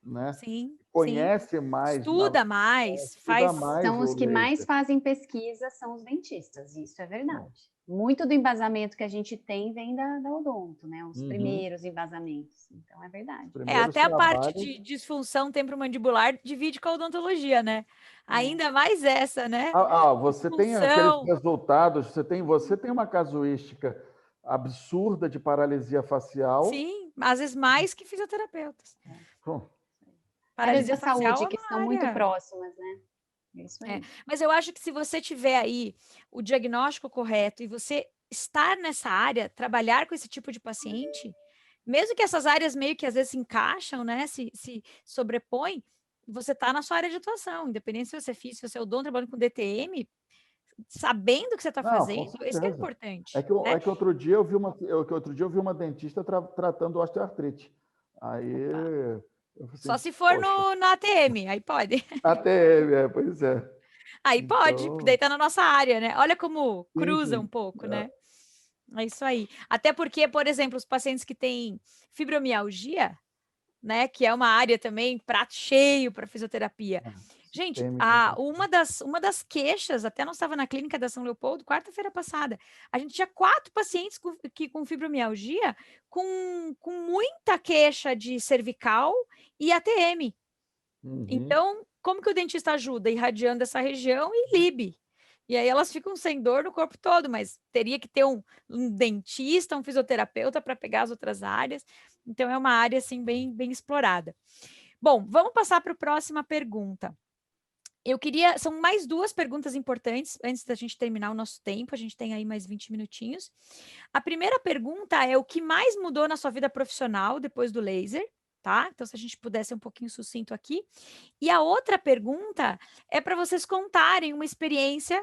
né? Sim, Conhece mais, estuda mais, estuda faz... mais São o os que mais laser. fazem pesquisa, são os dentistas, isso é verdade. Muito do embasamento que a gente tem vem da odonto, né? Os primeiros embasamentos, então é verdade. Primeiros Até a parte trabalhos- de disfunção temporomandibular divide com a odontologia, né? Ainda mais essa, né? Você tem aqueles Disfunção. resultados, você tem uma casuística absurda de paralisia facial. Sim, às vezes mais que fisioterapeutas. Pô, Áreas Paralisia da facial saúde é que uma estão muito área... próximas, né? É isso aí. Mas eu acho que se você tiver aí o diagnóstico correto e você estar nessa área, trabalhar com esse tipo de paciente, mesmo que essas áreas meio que às vezes se encaixam, né? Se sobrepõem, você está na sua área de atuação, independente se você é físico, se você é odonto, trabalhando com DTM, sabendo o que você está não, com fazendo, isso que é certeza. importante. É que, Né? outro dia eu vi uma dentista tratando osteoartrite. Aí eu falei assim, Só se for poxa, na ATM, aí pode. até, pois é. Aí pode, porque daí Então, está na nossa área, né? Olha como sim, cruza um sim. pouco, né? É isso aí. Até porque, por exemplo, os pacientes que têm fibromialgia, né, que é uma área também prato cheio para fisioterapia. Gente, Sistêmica. uma das queixas, até nós estava na clínica da São Leopoldo, quarta-feira passada, a gente tinha 4 pacientes com fibromialgia, com muita queixa de cervical e ATM. Então, como que o dentista ajuda? Irradiando essa região e libe. E aí elas ficam sem dor no corpo todo, mas teria que ter um dentista, um fisioterapeuta para pegar as outras áreas. Então, é uma área, assim, bem explorada. Bom, vamos passar para a próxima pergunta. São mais 2 perguntas importantes, antes da gente terminar o nosso tempo, a gente tem aí mais 20 minutinhos. A primeira pergunta é: o que mais mudou na sua vida profissional depois do laser? Tá? Então, se a gente puder ser um pouquinho sucinto aqui. E a outra pergunta é para vocês contarem uma experiência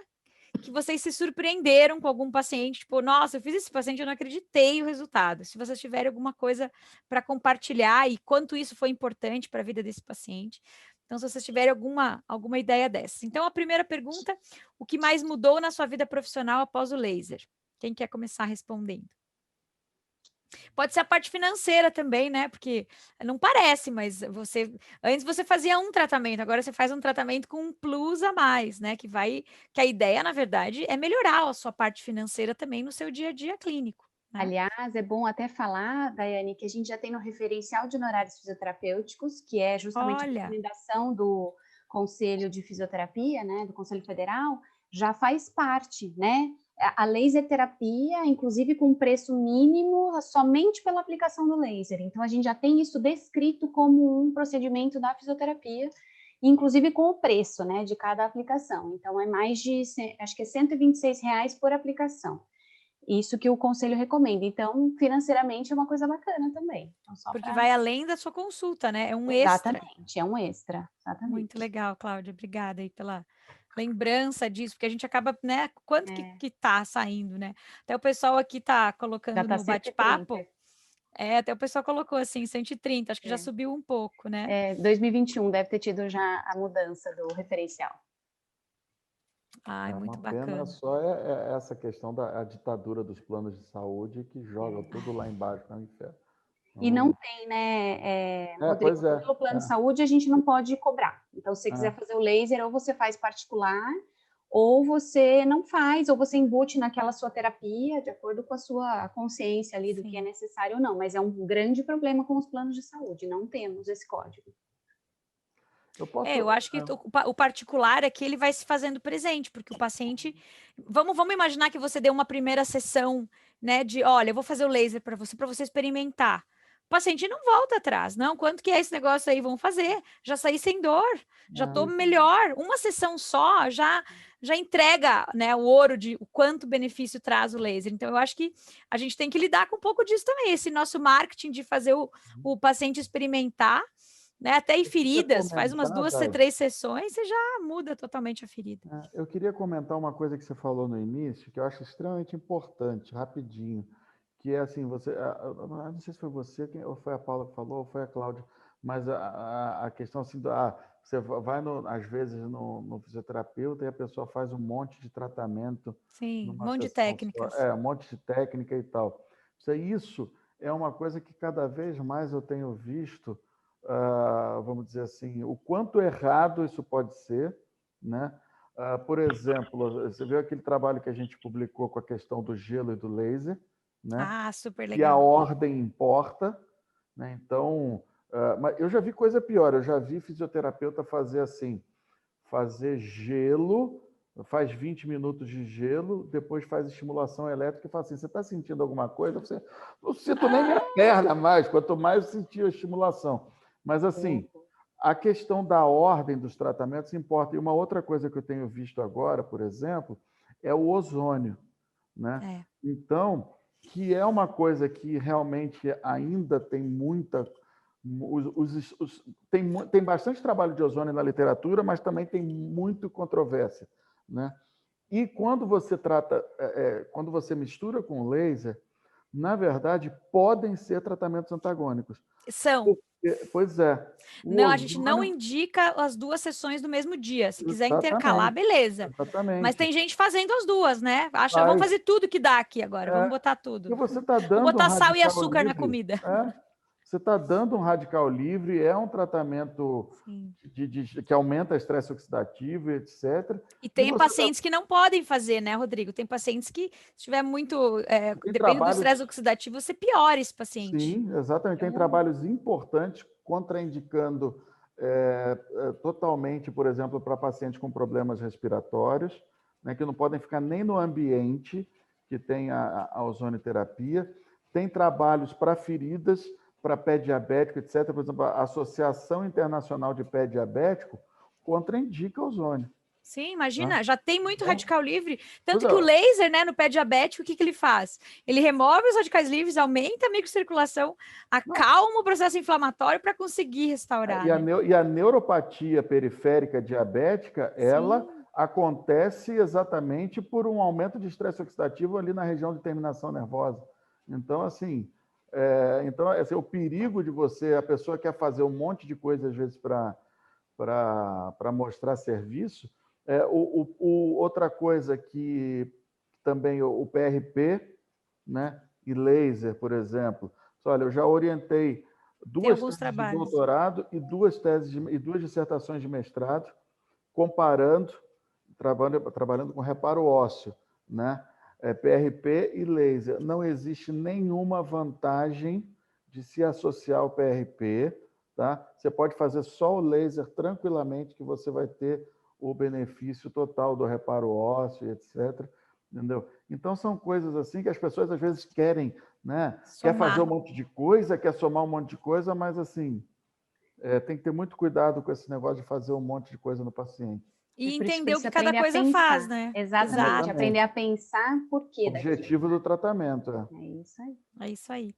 que vocês se surpreenderam com algum paciente, tipo, nossa, eu fiz esse paciente, eu não acreditei o resultado. Se vocês tiverem alguma coisa para compartilhar e quanto isso foi importante para a vida desse paciente. Então, se vocês tiverem alguma ideia dessa. Então, a primeira pergunta: o que mais mudou na sua vida profissional após o laser? Quem quer começar respondendo? Pode ser a parte financeira também, né? Porque não parece, mas antes você fazia um tratamento, agora você faz um tratamento com um plus a mais, né? Que a ideia, na verdade, é melhorar a sua parte financeira também no seu dia a dia clínico. Né? Aliás, é bom até falar, Daiane, que a gente já tem no referencial de honorários fisioterapêuticos, que é justamente a recomendação do Conselho de Fisioterapia, né, do Conselho Federal, já faz parte, né? A laser terapia, inclusive com preço mínimo, somente pela aplicação do laser. Então, a gente já tem isso descrito como um procedimento da fisioterapia, inclusive com o preço, né, de cada aplicação. Então, é mais de, acho que é R$126 por aplicação. Isso que o conselho recomenda. Então, financeiramente é uma coisa bacana também. Então, porque vai além da sua consulta, né? É um extra. Exatamente, é um extra. Exatamente. Muito legal, Cláudia. Obrigada aí pela lembrança disso, porque a gente acaba, né? Quanto que tá saindo, né? Até o pessoal aqui tá colocando no bate-papo. Até o pessoal colocou assim, 130, acho que já subiu um pouco, né? 2021 deve ter tido já a mudança do referencial. Muito bacana. Pena só essa questão da ditadura dos planos de saúde que joga tudo lá embaixo no inferno. E não tem, né, Rodrigo, pois é, pelo plano de saúde a gente não pode cobrar. Então, se você quiser fazer o laser, ou você faz particular, ou você não faz, ou você embute naquela sua terapia, de acordo com a sua consciência ali do que é necessário ou não. Mas é um grande problema com os planos de saúde, não temos esse código. Eu acho que o particular é que ele vai se fazendo presente, porque o paciente... Vamos imaginar que você deu uma primeira sessão, né, de, olha, eu vou fazer o laser para você experimentar. O paciente não volta atrás, não, quanto que é esse negócio aí? Vão fazer, já saí sem dor, já estou melhor. Uma sessão só já entrega, né, o ouro de o quanto benefício traz o laser. Então, eu acho que a gente tem que lidar com um pouco disso também, esse nosso marketing de fazer o paciente experimentar, né? Até em feridas, faz umas 2, 3 sessões, você já muda totalmente a ferida. Eu queria comentar uma coisa que você falou no início, que eu acho extremamente importante, rapidinho, que é assim, não sei se foi você, ou foi a Paula que falou, ou foi a Cláudia, mas a questão assim, você vai, às vezes, no fisioterapeuta e a pessoa faz um monte de tratamento. Sim, um monte de técnicas. Um monte de técnica e tal. Isso é uma coisa que cada vez mais eu tenho visto vamos dizer assim, o quanto errado isso pode ser, né? Por exemplo, você viu aquele trabalho que a gente publicou com a questão do gelo e do laser, né? Super Que a legal. ordem importa, né? Então, mas eu já vi coisa pior, eu já vi fisioterapeuta fazer assim, fazer gelo, faz 20 minutos de gelo, depois faz estimulação elétrica e fala assim, você está sentindo alguma coisa? Você, não sinto nem minha perna mais, quanto mais eu senti a estimulação. Mas assim, a questão da ordem dos tratamentos importa. E uma outra coisa que eu tenho visto agora, por exemplo, é o ozônio, né? Então, que é uma coisa que realmente ainda tem muita... tem bastante trabalho de ozônio na literatura, mas também tem muito controvérsia, né? E quando você quando você mistura com laser, na verdade, podem ser tratamentos antagônicos. São. Pois é. Não, a gente não indica as 2 sessões no mesmo dia. Se quiser intercalar, beleza. Exatamente. Mas tem gente fazendo as 2, né? Vamos fazer tudo que dá aqui agora. Vamos botar tudo. E você tá dando Vamos botar sal e açúcar na comida. Você está dando um radical livre, é um tratamento que aumenta o estresse oxidativo, etc. E tem pacientes que não podem fazer, né, Rodrigo? Tem pacientes que, se tiver muito... depende do estresse oxidativo, você piora esse paciente. Sim, exatamente. Tem trabalhos importantes contraindicando totalmente, por exemplo, para pacientes com problemas respiratórios, né, que não podem ficar nem no ambiente que tem a ozonioterapia. Tem trabalhos para feridas, para pé diabético, etc. Por exemplo, a Associação Internacional de Pé Diabético contraindica ozônio. Sim, imagina, já tem muito radical livre, tanto que o laser, né, no pé diabético, o que ele faz? Ele remove os radicais livres, aumenta a microcirculação, acalma o processo inflamatório para conseguir restaurar. E a neuropatia periférica diabética, ela acontece exatamente por um aumento de estresse oxidativo ali na região de terminação nervosa. Então, assim, o perigo de a pessoa quer fazer um monte de coisa, às vezes, para mostrar serviço. Outra coisa que também o PRP, né, e laser, por exemplo. Olha, eu já orientei 2 teses de doutorado e 2 dissertações de mestrado, comparando, trabalhando com reparo ósseo, né? PRP e laser. Não existe nenhuma vantagem de se associar ao PRP, tá? Você pode fazer só o laser tranquilamente, que você vai ter o benefício total do reparo ósseo, etc. Entendeu? Então, são coisas assim que as pessoas às vezes querem, né? Quer fazer um monte de coisa, quer somar um monte de coisa, mas assim, tem que ter muito cuidado com esse negócio de fazer um monte de coisa no paciente. E entender o que cada coisa faz, né? Exatamente, aprender a pensar por quê. O objetivo do tratamento. É isso aí. É isso aí.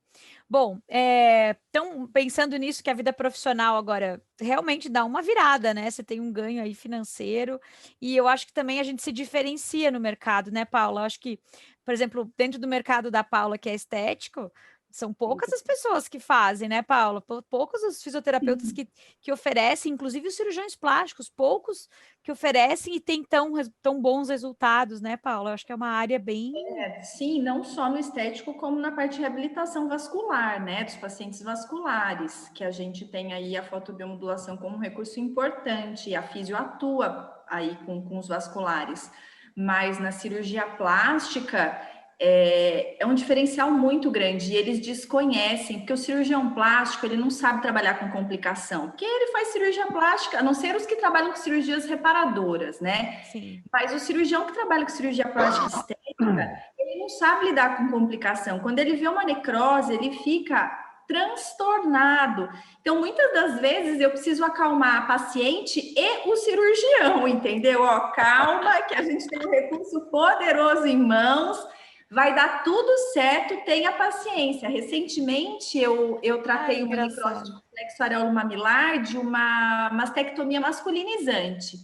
Bom, então, pensando nisso, que a vida profissional agora realmente dá uma virada, né? Você tem um ganho aí financeiro, e eu acho que também a gente se diferencia no mercado, né, Paula? Eu acho que, por exemplo, dentro do mercado da Paula, que é estético, são poucas as pessoas que fazem, né, Paula? Poucos os fisioterapeutas que oferecem, inclusive os cirurgiões plásticos, poucos que oferecem e têm tão bons resultados, né, Paula? Eu acho que é uma área bem... Sim, não só no estético, como na parte de reabilitação vascular, né, dos pacientes vasculares, que a gente tem aí a fotobiomodulação como um recurso importante, e a fisio atua aí com os vasculares. Mas na cirurgia plástica... É um diferencial muito grande e eles desconhecem, porque o cirurgião plástico, ele não sabe trabalhar com complicação, porque ele faz cirurgia plástica, a não ser os que trabalham com cirurgias reparadoras, né? Sim. Mas o cirurgião que trabalha com cirurgia plástica estética, ele não sabe lidar com complicação. Quando ele vê uma necrose, ele fica transtornado. Então, muitas das vezes, eu preciso acalmar a paciente e o cirurgião, entendeu? Calma, que a gente tem um recurso poderoso em mãos, vai dar tudo certo, tenha paciência. Recentemente, eu tratei uma necrose de complexo areolo-mamilar de uma mastectomia masculinizante.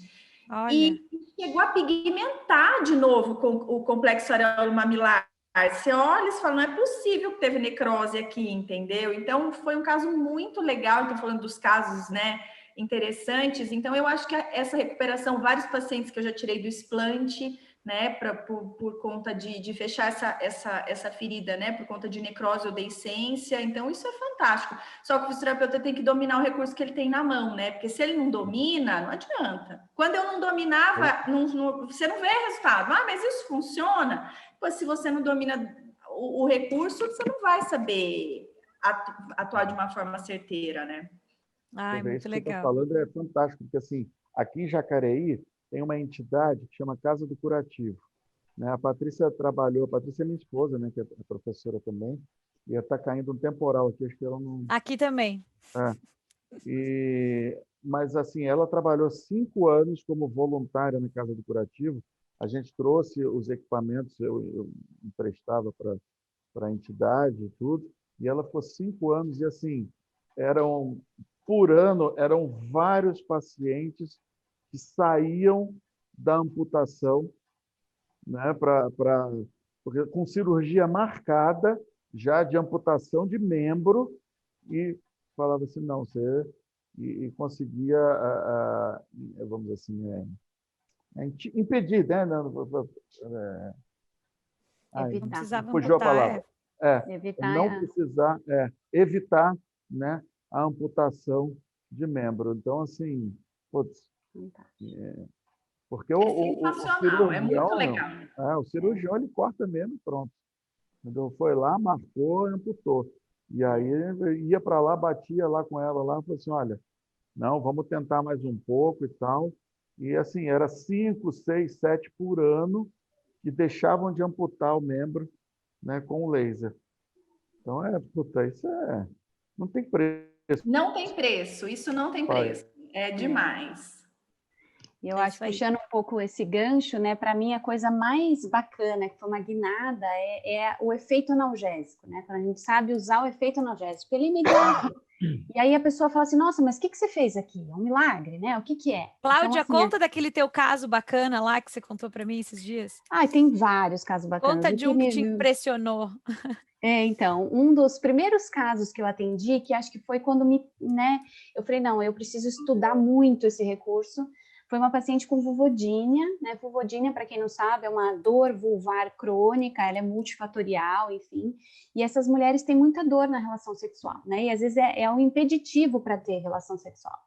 Olha. E chegou a pigmentar de novo com o complexo areolo-mamilar. Você olha e fala, não é possível que teve necrose aqui, entendeu? Então, foi um caso muito legal. Estou falando dos casos, né, interessantes. Então, eu acho que essa recuperação, vários pacientes que eu já tirei do explante, né, por conta de fechar essa ferida, né, por conta de necrose ou deiscência. Então, isso é fantástico. Só que o fisioterapeuta tem que dominar o recurso que ele tem na mão, né, porque se ele não domina, não adianta. Quando eu não dominava, você não vê resultado. Ah, mas isso funciona? Pois se você não domina o recurso, você não vai saber atuar de uma forma certeira, né? Ai, muito Isso que você está legal. falando é fantástico, porque assim, aqui em Jacareí tem uma entidade que chama Casa do Curativo, né? A Patrícia é minha esposa, né, que é professora também, e está caindo um temporal aqui, acho que ela não... Aqui também. Mas assim, ela trabalhou 5 anos como voluntária na Casa do Curativo. A gente trouxe os equipamentos, eu emprestava para a entidade e tudo, e ela ficou 5 anos e assim, por ano, eram vários pacientes que saíam da amputação, né, porque com cirurgia marcada, já de amputação de membro, e falava assim, não, você... E conseguia, vamos dizer assim, impedir, né? Não precisava Fugiu a amputar, palavra. Não precisar, evitar, né, a amputação de membro. Então, assim, putz, porque o cirurgião, é muito legal. O cirurgião ele corta mesmo, pronto. Então, foi lá, marcou, amputou. E aí ia para lá, batia lá com ela lá, falou assim, olha, não, vamos tentar mais um pouco e tal. E assim, era 5, 6, 7 por ano que deixavam de amputar o membro, né, com o laser. Então, isso não tem preço. Não tem preço, isso não tem preço. É demais. E eu acho que, puxando um pouco esse gancho, né, para mim a coisa mais bacana, que foi uma guinada, é o efeito analgésico, né? Quando a gente sabe usar o efeito analgésico, ele é imediato. E aí a pessoa fala assim, nossa, mas o que você fez aqui? É um milagre, né? O que é? Cláudia, então, assim, conta daquele teu caso bacana lá que você contou para mim esses dias. Tem vários casos bacanas. Conta de um que te impressionou. Então, um dos primeiros casos que eu atendi, que acho que foi quando eu falei, não, eu preciso estudar muito esse recurso, foi uma paciente com vulvodínia, né? Vulvodínia, para quem não sabe, é uma dor vulvar crônica, ela é multifatorial, enfim, e essas mulheres têm muita dor na relação sexual, né? E às vezes é um impeditivo para ter relação sexual.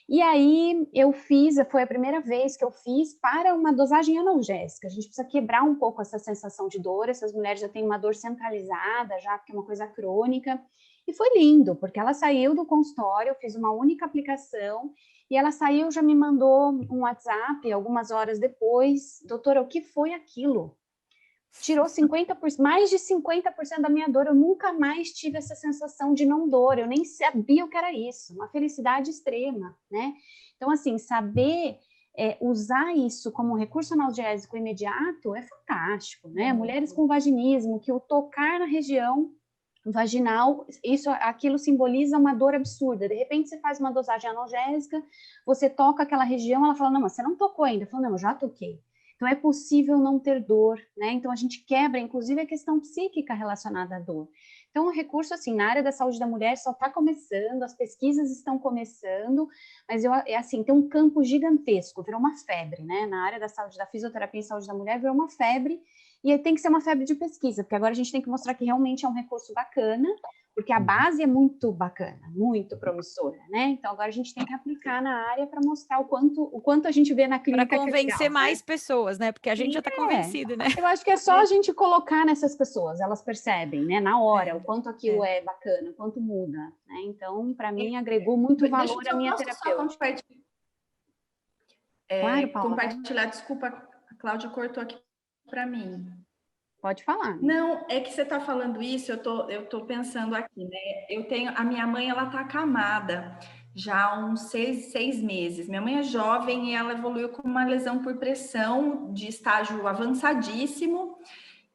E aí foi a primeira vez que eu fiz para uma dosagem analgésica. A gente precisa quebrar um pouco essa sensação de dor, essas mulheres já têm uma dor centralizada, já porque é uma coisa crônica, e foi lindo, porque ela saiu do consultório, eu fiz uma única aplicação, e ela saiu, já me mandou um WhatsApp, algumas horas depois, doutora, o que foi aquilo? Tirou mais de 50% da minha dor, eu nunca mais tive essa sensação de não dor, eu nem sabia o que era isso, uma felicidade extrema, né? Então, assim, saber usar isso como um recurso analgésico imediato é fantástico, né? Mulheres com vaginismo, que o tocar na região vaginal, aquilo simboliza uma dor absurda. De repente você faz uma dosagem analgésica, você toca aquela região, ela fala, não, mas você não tocou ainda. Eu falo, não, eu já toquei. Então é possível não ter dor, né? Então a gente quebra, inclusive, a questão psíquica relacionada à dor. Então o recurso, assim, na área da saúde da mulher só está começando, as pesquisas estão começando, mas assim, tem um campo gigantesco, virou uma febre, né? Na área da saúde, da fisioterapia e saúde da mulher, virou uma febre. E tem que ser uma febre de pesquisa, porque agora a gente tem que mostrar que realmente é um recurso bacana, porque a base é muito bacana, muito promissora, né? Então agora a gente tem que aplicar na área para mostrar o quanto a gente vê na clínica. Para convencer mais pessoas, né? Porque a gente já está convencido, né? Eu acho que é só a gente colocar nessas pessoas, elas percebem, né? Na hora, o quanto aquilo é bacana, o quanto muda, né? Então, para mim, agregou muito valor à minha terapeuta. Claro, Paula, compartilhar, desculpa, a Cláudia cortou aqui para mim. Pode falar. Não, é que você está falando isso, eu tô pensando aqui, né? A minha mãe, ela tá acamada já há uns 6 meses. Minha mãe é jovem e ela evoluiu com uma lesão por pressão de estágio avançadíssimo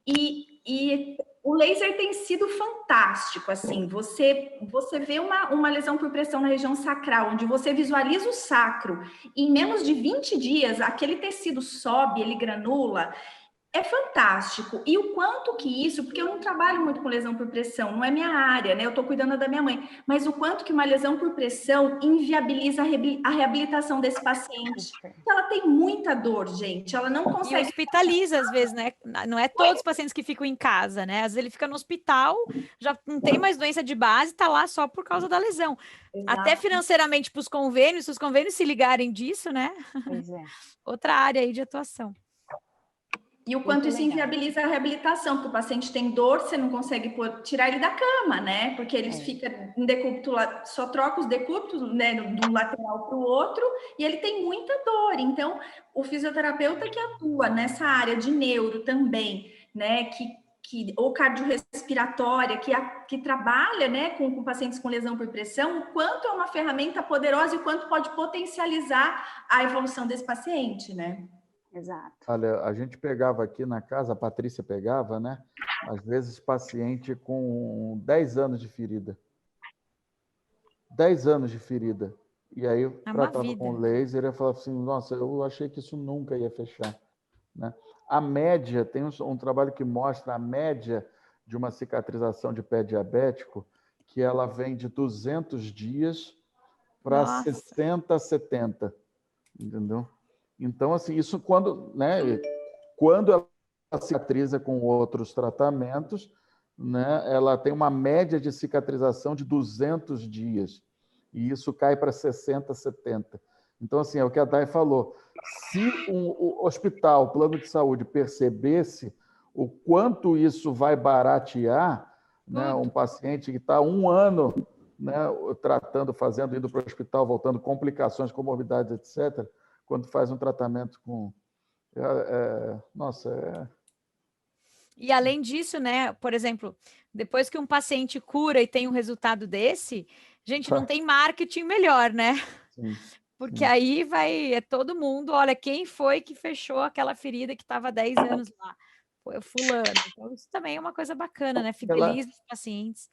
e o laser tem sido fantástico, assim, você vê uma lesão por pressão na região sacral, onde você visualiza o sacro, e em menos de 20 dias, aquele tecido sobe, ele granula. É fantástico. E o quanto que isso, porque eu não trabalho muito com lesão por pressão, não é minha área, né? Eu estou cuidando da minha mãe, mas o quanto que uma lesão por pressão inviabiliza a reabilitação desse paciente. Ela tem muita dor, gente. Ela não consegue. E hospitaliza, às vezes, né? Não é todos os pacientes que ficam em casa, né? Às vezes ele fica no hospital, já não tem mais doença de base, tá lá só por causa da lesão. Exato. Até financeiramente para os convênios, se os convênios se ligarem disso, né? Pois é. Outra área aí de atuação. E o quanto isso inviabiliza a reabilitação, porque o paciente tem dor, você não consegue tirar ele da cama, né? Porque eles ficam em decúbito, só troca os decúbitos, né, de um lateral para o outro, e ele tem muita dor. Então, o fisioterapeuta que atua nessa área de neuro também, né, ou cardiorrespiratória, que trabalha, né, com pacientes com lesão por pressão, o quanto é uma ferramenta poderosa e o quanto pode potencializar a evolução desse paciente, né? Exato. Olha, a gente pegava aqui na casa, a Patrícia pegava, né? Às vezes paciente com 10 anos de ferida. 10 anos de ferida. E aí eu tratava com laser e eu falava assim, nossa, eu achei que isso nunca ia fechar. Né? A média, tem um trabalho que mostra a média de uma cicatrização de pé diabético, que ela vem de 200 dias para 60, 70. Entendeu? Então, assim, isso quando ela cicatriza com outros tratamentos, né, ela tem uma média de cicatrização de 200 dias. E isso cai para 60, 70. Então, assim, é o que a Day falou. Se o hospital, o plano de saúde, percebesse o quanto isso vai baratear, né, um paciente que está 1 ano, né, indo para o hospital, voltando, complicações, comorbidades, etc., quando faz um tratamento com... E além disso, né, por exemplo, depois que um paciente cura e tem um resultado desse, gente, não tem marketing melhor, né? Sim, porque aí é todo mundo, olha, quem foi que fechou aquela ferida que estava 10 anos lá? Foi o fulano. Então, isso também é uma coisa bacana, né? Fideliza os pacientes.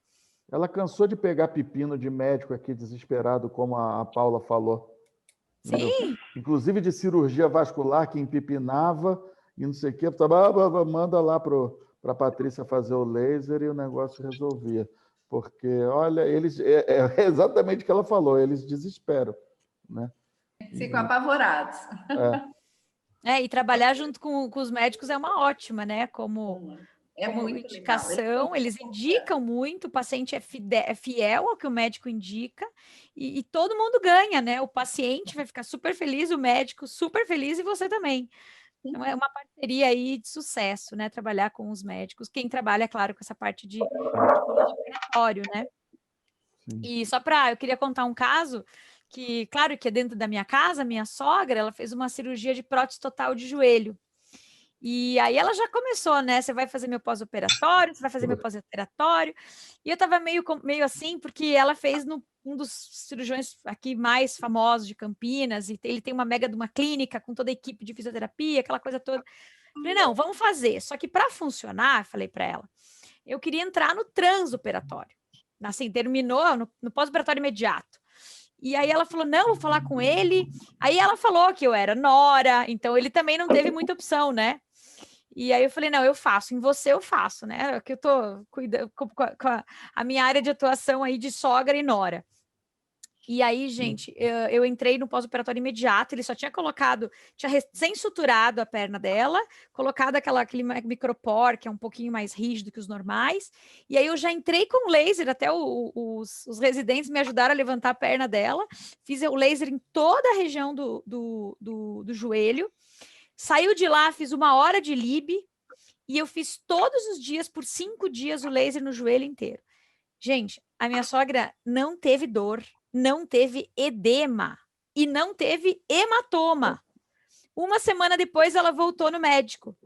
Ela cansou de pegar pepino de médico aqui desesperado, como a Paula falou. Sim. Inclusive de cirurgia vascular que empipinava e não sei o quê. Manda lá para a Patrícia fazer o laser e o negócio resolvia. Porque, olha, eles é exatamente o que ela falou, eles desesperam. Né? Ficam apavorados. E trabalhar junto com os médicos é uma ótima, né? Como indicação, eles indicam muito, o paciente é fiel ao que o médico indica e todo mundo ganha, né? O paciente vai ficar super feliz, o médico super feliz e você também. Então, é uma parceria aí de sucesso, né? Trabalhar com os médicos. Quem trabalha, claro, com essa parte de operatório, né? Sim. E eu queria contar um caso que, claro, que é dentro da minha casa, minha sogra, ela fez uma cirurgia de prótese total de joelho. E aí ela já começou, né? Você vai fazer meu pós-operatório, você vai fazer meu pós-operatório. E eu tava meio assim, porque ela fez um dos cirurgiões aqui mais famosos de Campinas, e ele tem uma mega de uma clínica com toda a equipe de fisioterapia, aquela coisa toda. Falei, não, vamos fazer. Só que para funcionar, falei para ela, eu queria entrar no transoperatório. Assim, terminou no pós-operatório imediato. E aí ela falou, não, vou falar com ele. Aí ela falou que eu era nora, então ele também não teve muita opção, né? E aí eu falei, não, eu faço, em você eu faço, né? Que eu tô cuidando com a minha área de atuação aí de sogra e nora. E aí, gente, eu entrei no pós-operatório imediato, ele só tinha tinha recém-suturado a perna dela, colocado aquele micropor, que é um pouquinho mais rígido que os normais, e aí eu já entrei com laser, até os residentes me ajudaram a levantar a perna dela, fiz o laser em toda a região do joelho, saiu de lá, fiz 1 hora de lib, e eu fiz todos os dias, por 5 dias, o laser no joelho inteiro. Gente, a minha sogra não teve dor, não teve edema e não teve hematoma. 1 semana depois, ela voltou no médico.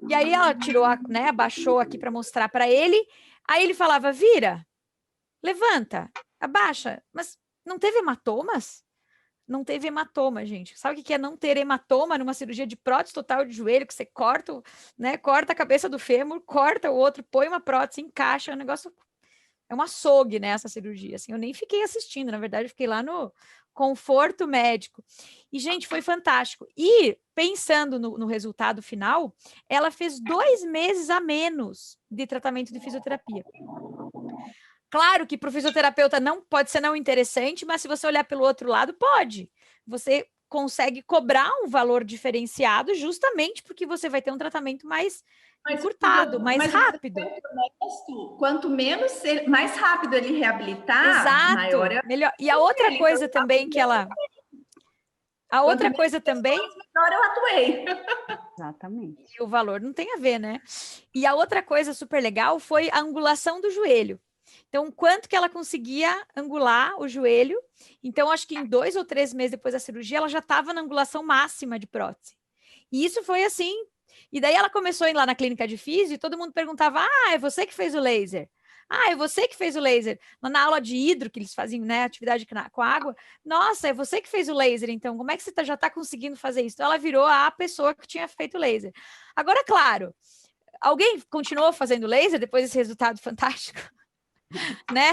E aí ela tirou, né, abaixou aqui para mostrar para ele. Aí ele falava, vira, levanta, abaixa. Mas não teve hematomas? Não teve hematoma, gente. Sabe o que é não ter hematoma numa cirurgia de prótese total de joelho, que você corta, né, corta a cabeça do fêmur, corta o outro, põe uma prótese, encaixa, é um negócio... é um açougue, né, essa cirurgia, assim, eu nem fiquei assistindo, na verdade, eu fiquei lá no conforto médico. E, gente, foi fantástico. E, pensando no resultado final, ela fez 2 meses a menos de tratamento de fisioterapia. Claro que para o fisioterapeuta não pode ser não interessante, mas se você olhar pelo outro lado, pode. Você consegue cobrar um valor diferenciado justamente porque você vai ter um tratamento mais encurtado, mais rápido. Quanto menos, mais rápido ele reabilitar, Exato, maior é melhor. E a outra coisa também que ela... A outra coisa também... Melhor eu atuei. Exatamente. E o valor não tem a ver, né? E a outra coisa super legal foi a angulação do joelho. Então, quanto que ela conseguia angular o joelho. Então, acho que em 2 ou 3 meses depois da cirurgia, ela já estava na angulação máxima de prótese. E isso foi assim. E daí ela começou a ir lá na clínica de físio e todo mundo perguntava: ah, é você que fez o laser? Ah, é você que fez o laser? Na aula de hidro, que eles faziam, né, atividade com água. Nossa, é você que fez o laser, então. Como é que você já está conseguindo fazer isso? Então, ela virou a pessoa que tinha feito o laser. Agora, claro, alguém continuou fazendo laser depois desse resultado fantástico? Né?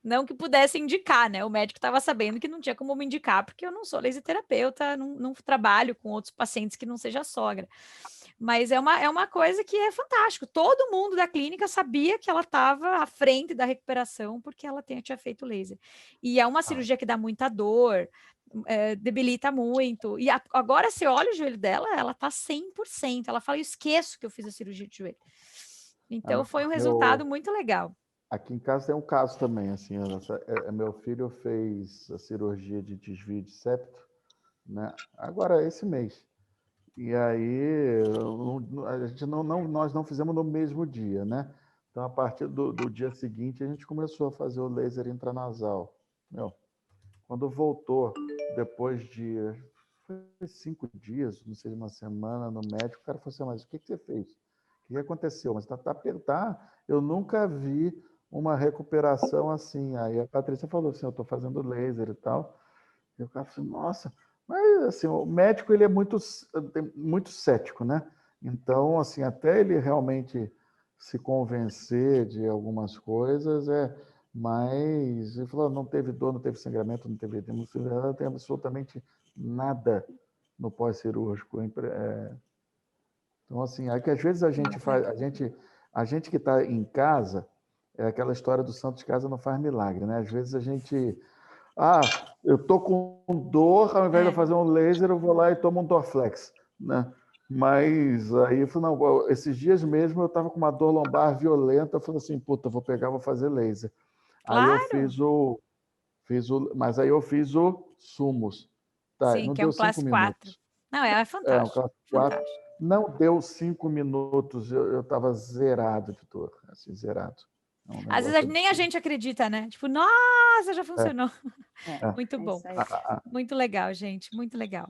Não que pudesse indicar, né? O médico estava sabendo que não tinha como me indicar, porque eu não sou laser terapeuta, não trabalho com outros pacientes que não seja sogra. Mas é uma coisa que é fantástico. Todo mundo da clínica sabia que ela estava à frente da recuperação porque ela tinha feito laser. E é uma cirurgia que dá muita dor, debilita muito. E agora você olha o joelho dela, ela está 100%. Ela fala, eu esqueço que eu fiz a cirurgia de joelho. Então, foi um resultado muito legal. Aqui em casa tem um caso também, assim, meu filho fez a cirurgia de desvio de septo, né? Agora, esse mês. E aí, nós não fizemos no mesmo dia, né? Então, a partir do dia seguinte, a gente começou a fazer o laser intranasal. Quando voltou, depois de 5 dias, não sei, uma semana no médico, o cara falou assim, mas o que você fez? O que aconteceu? Mas eu nunca vi uma recuperação assim. Aí a Patrícia falou assim, eu estou fazendo laser e tal. E o cara falou, nossa, mas assim, o médico ele é muito cético, né? Então, assim, até ele realmente se convencer de algumas coisas, mas ele falou, não teve dor, não teve sangramento, não teve hemorragia, não tem absolutamente nada no pós-cirúrgico. Então, assim, é que às vezes a gente que está em casa, é aquela história do santo de casa não faz milagre, né? Às vezes a gente, eu tô com dor, ao invés de eu fazer um laser, eu vou lá e tomo um Dorflex, né? Mas aí eu falei, não, esses dias mesmo eu estava com uma dor lombar violenta, eu falei assim, puta, vou pegar, vou fazer laser. Claro. Aí eu mas aí eu fiz o Sumos. Tá, sim, não que é deu um classe 5 4. minutos. Não, é fantástico. Um classe 4. Não deu 5 minutos, eu estava zerado de dor, assim, zerado. Às vezes nem a gente acredita, né? Tipo, nossa, já funcionou. Muito bom. Muito legal, gente, muito legal.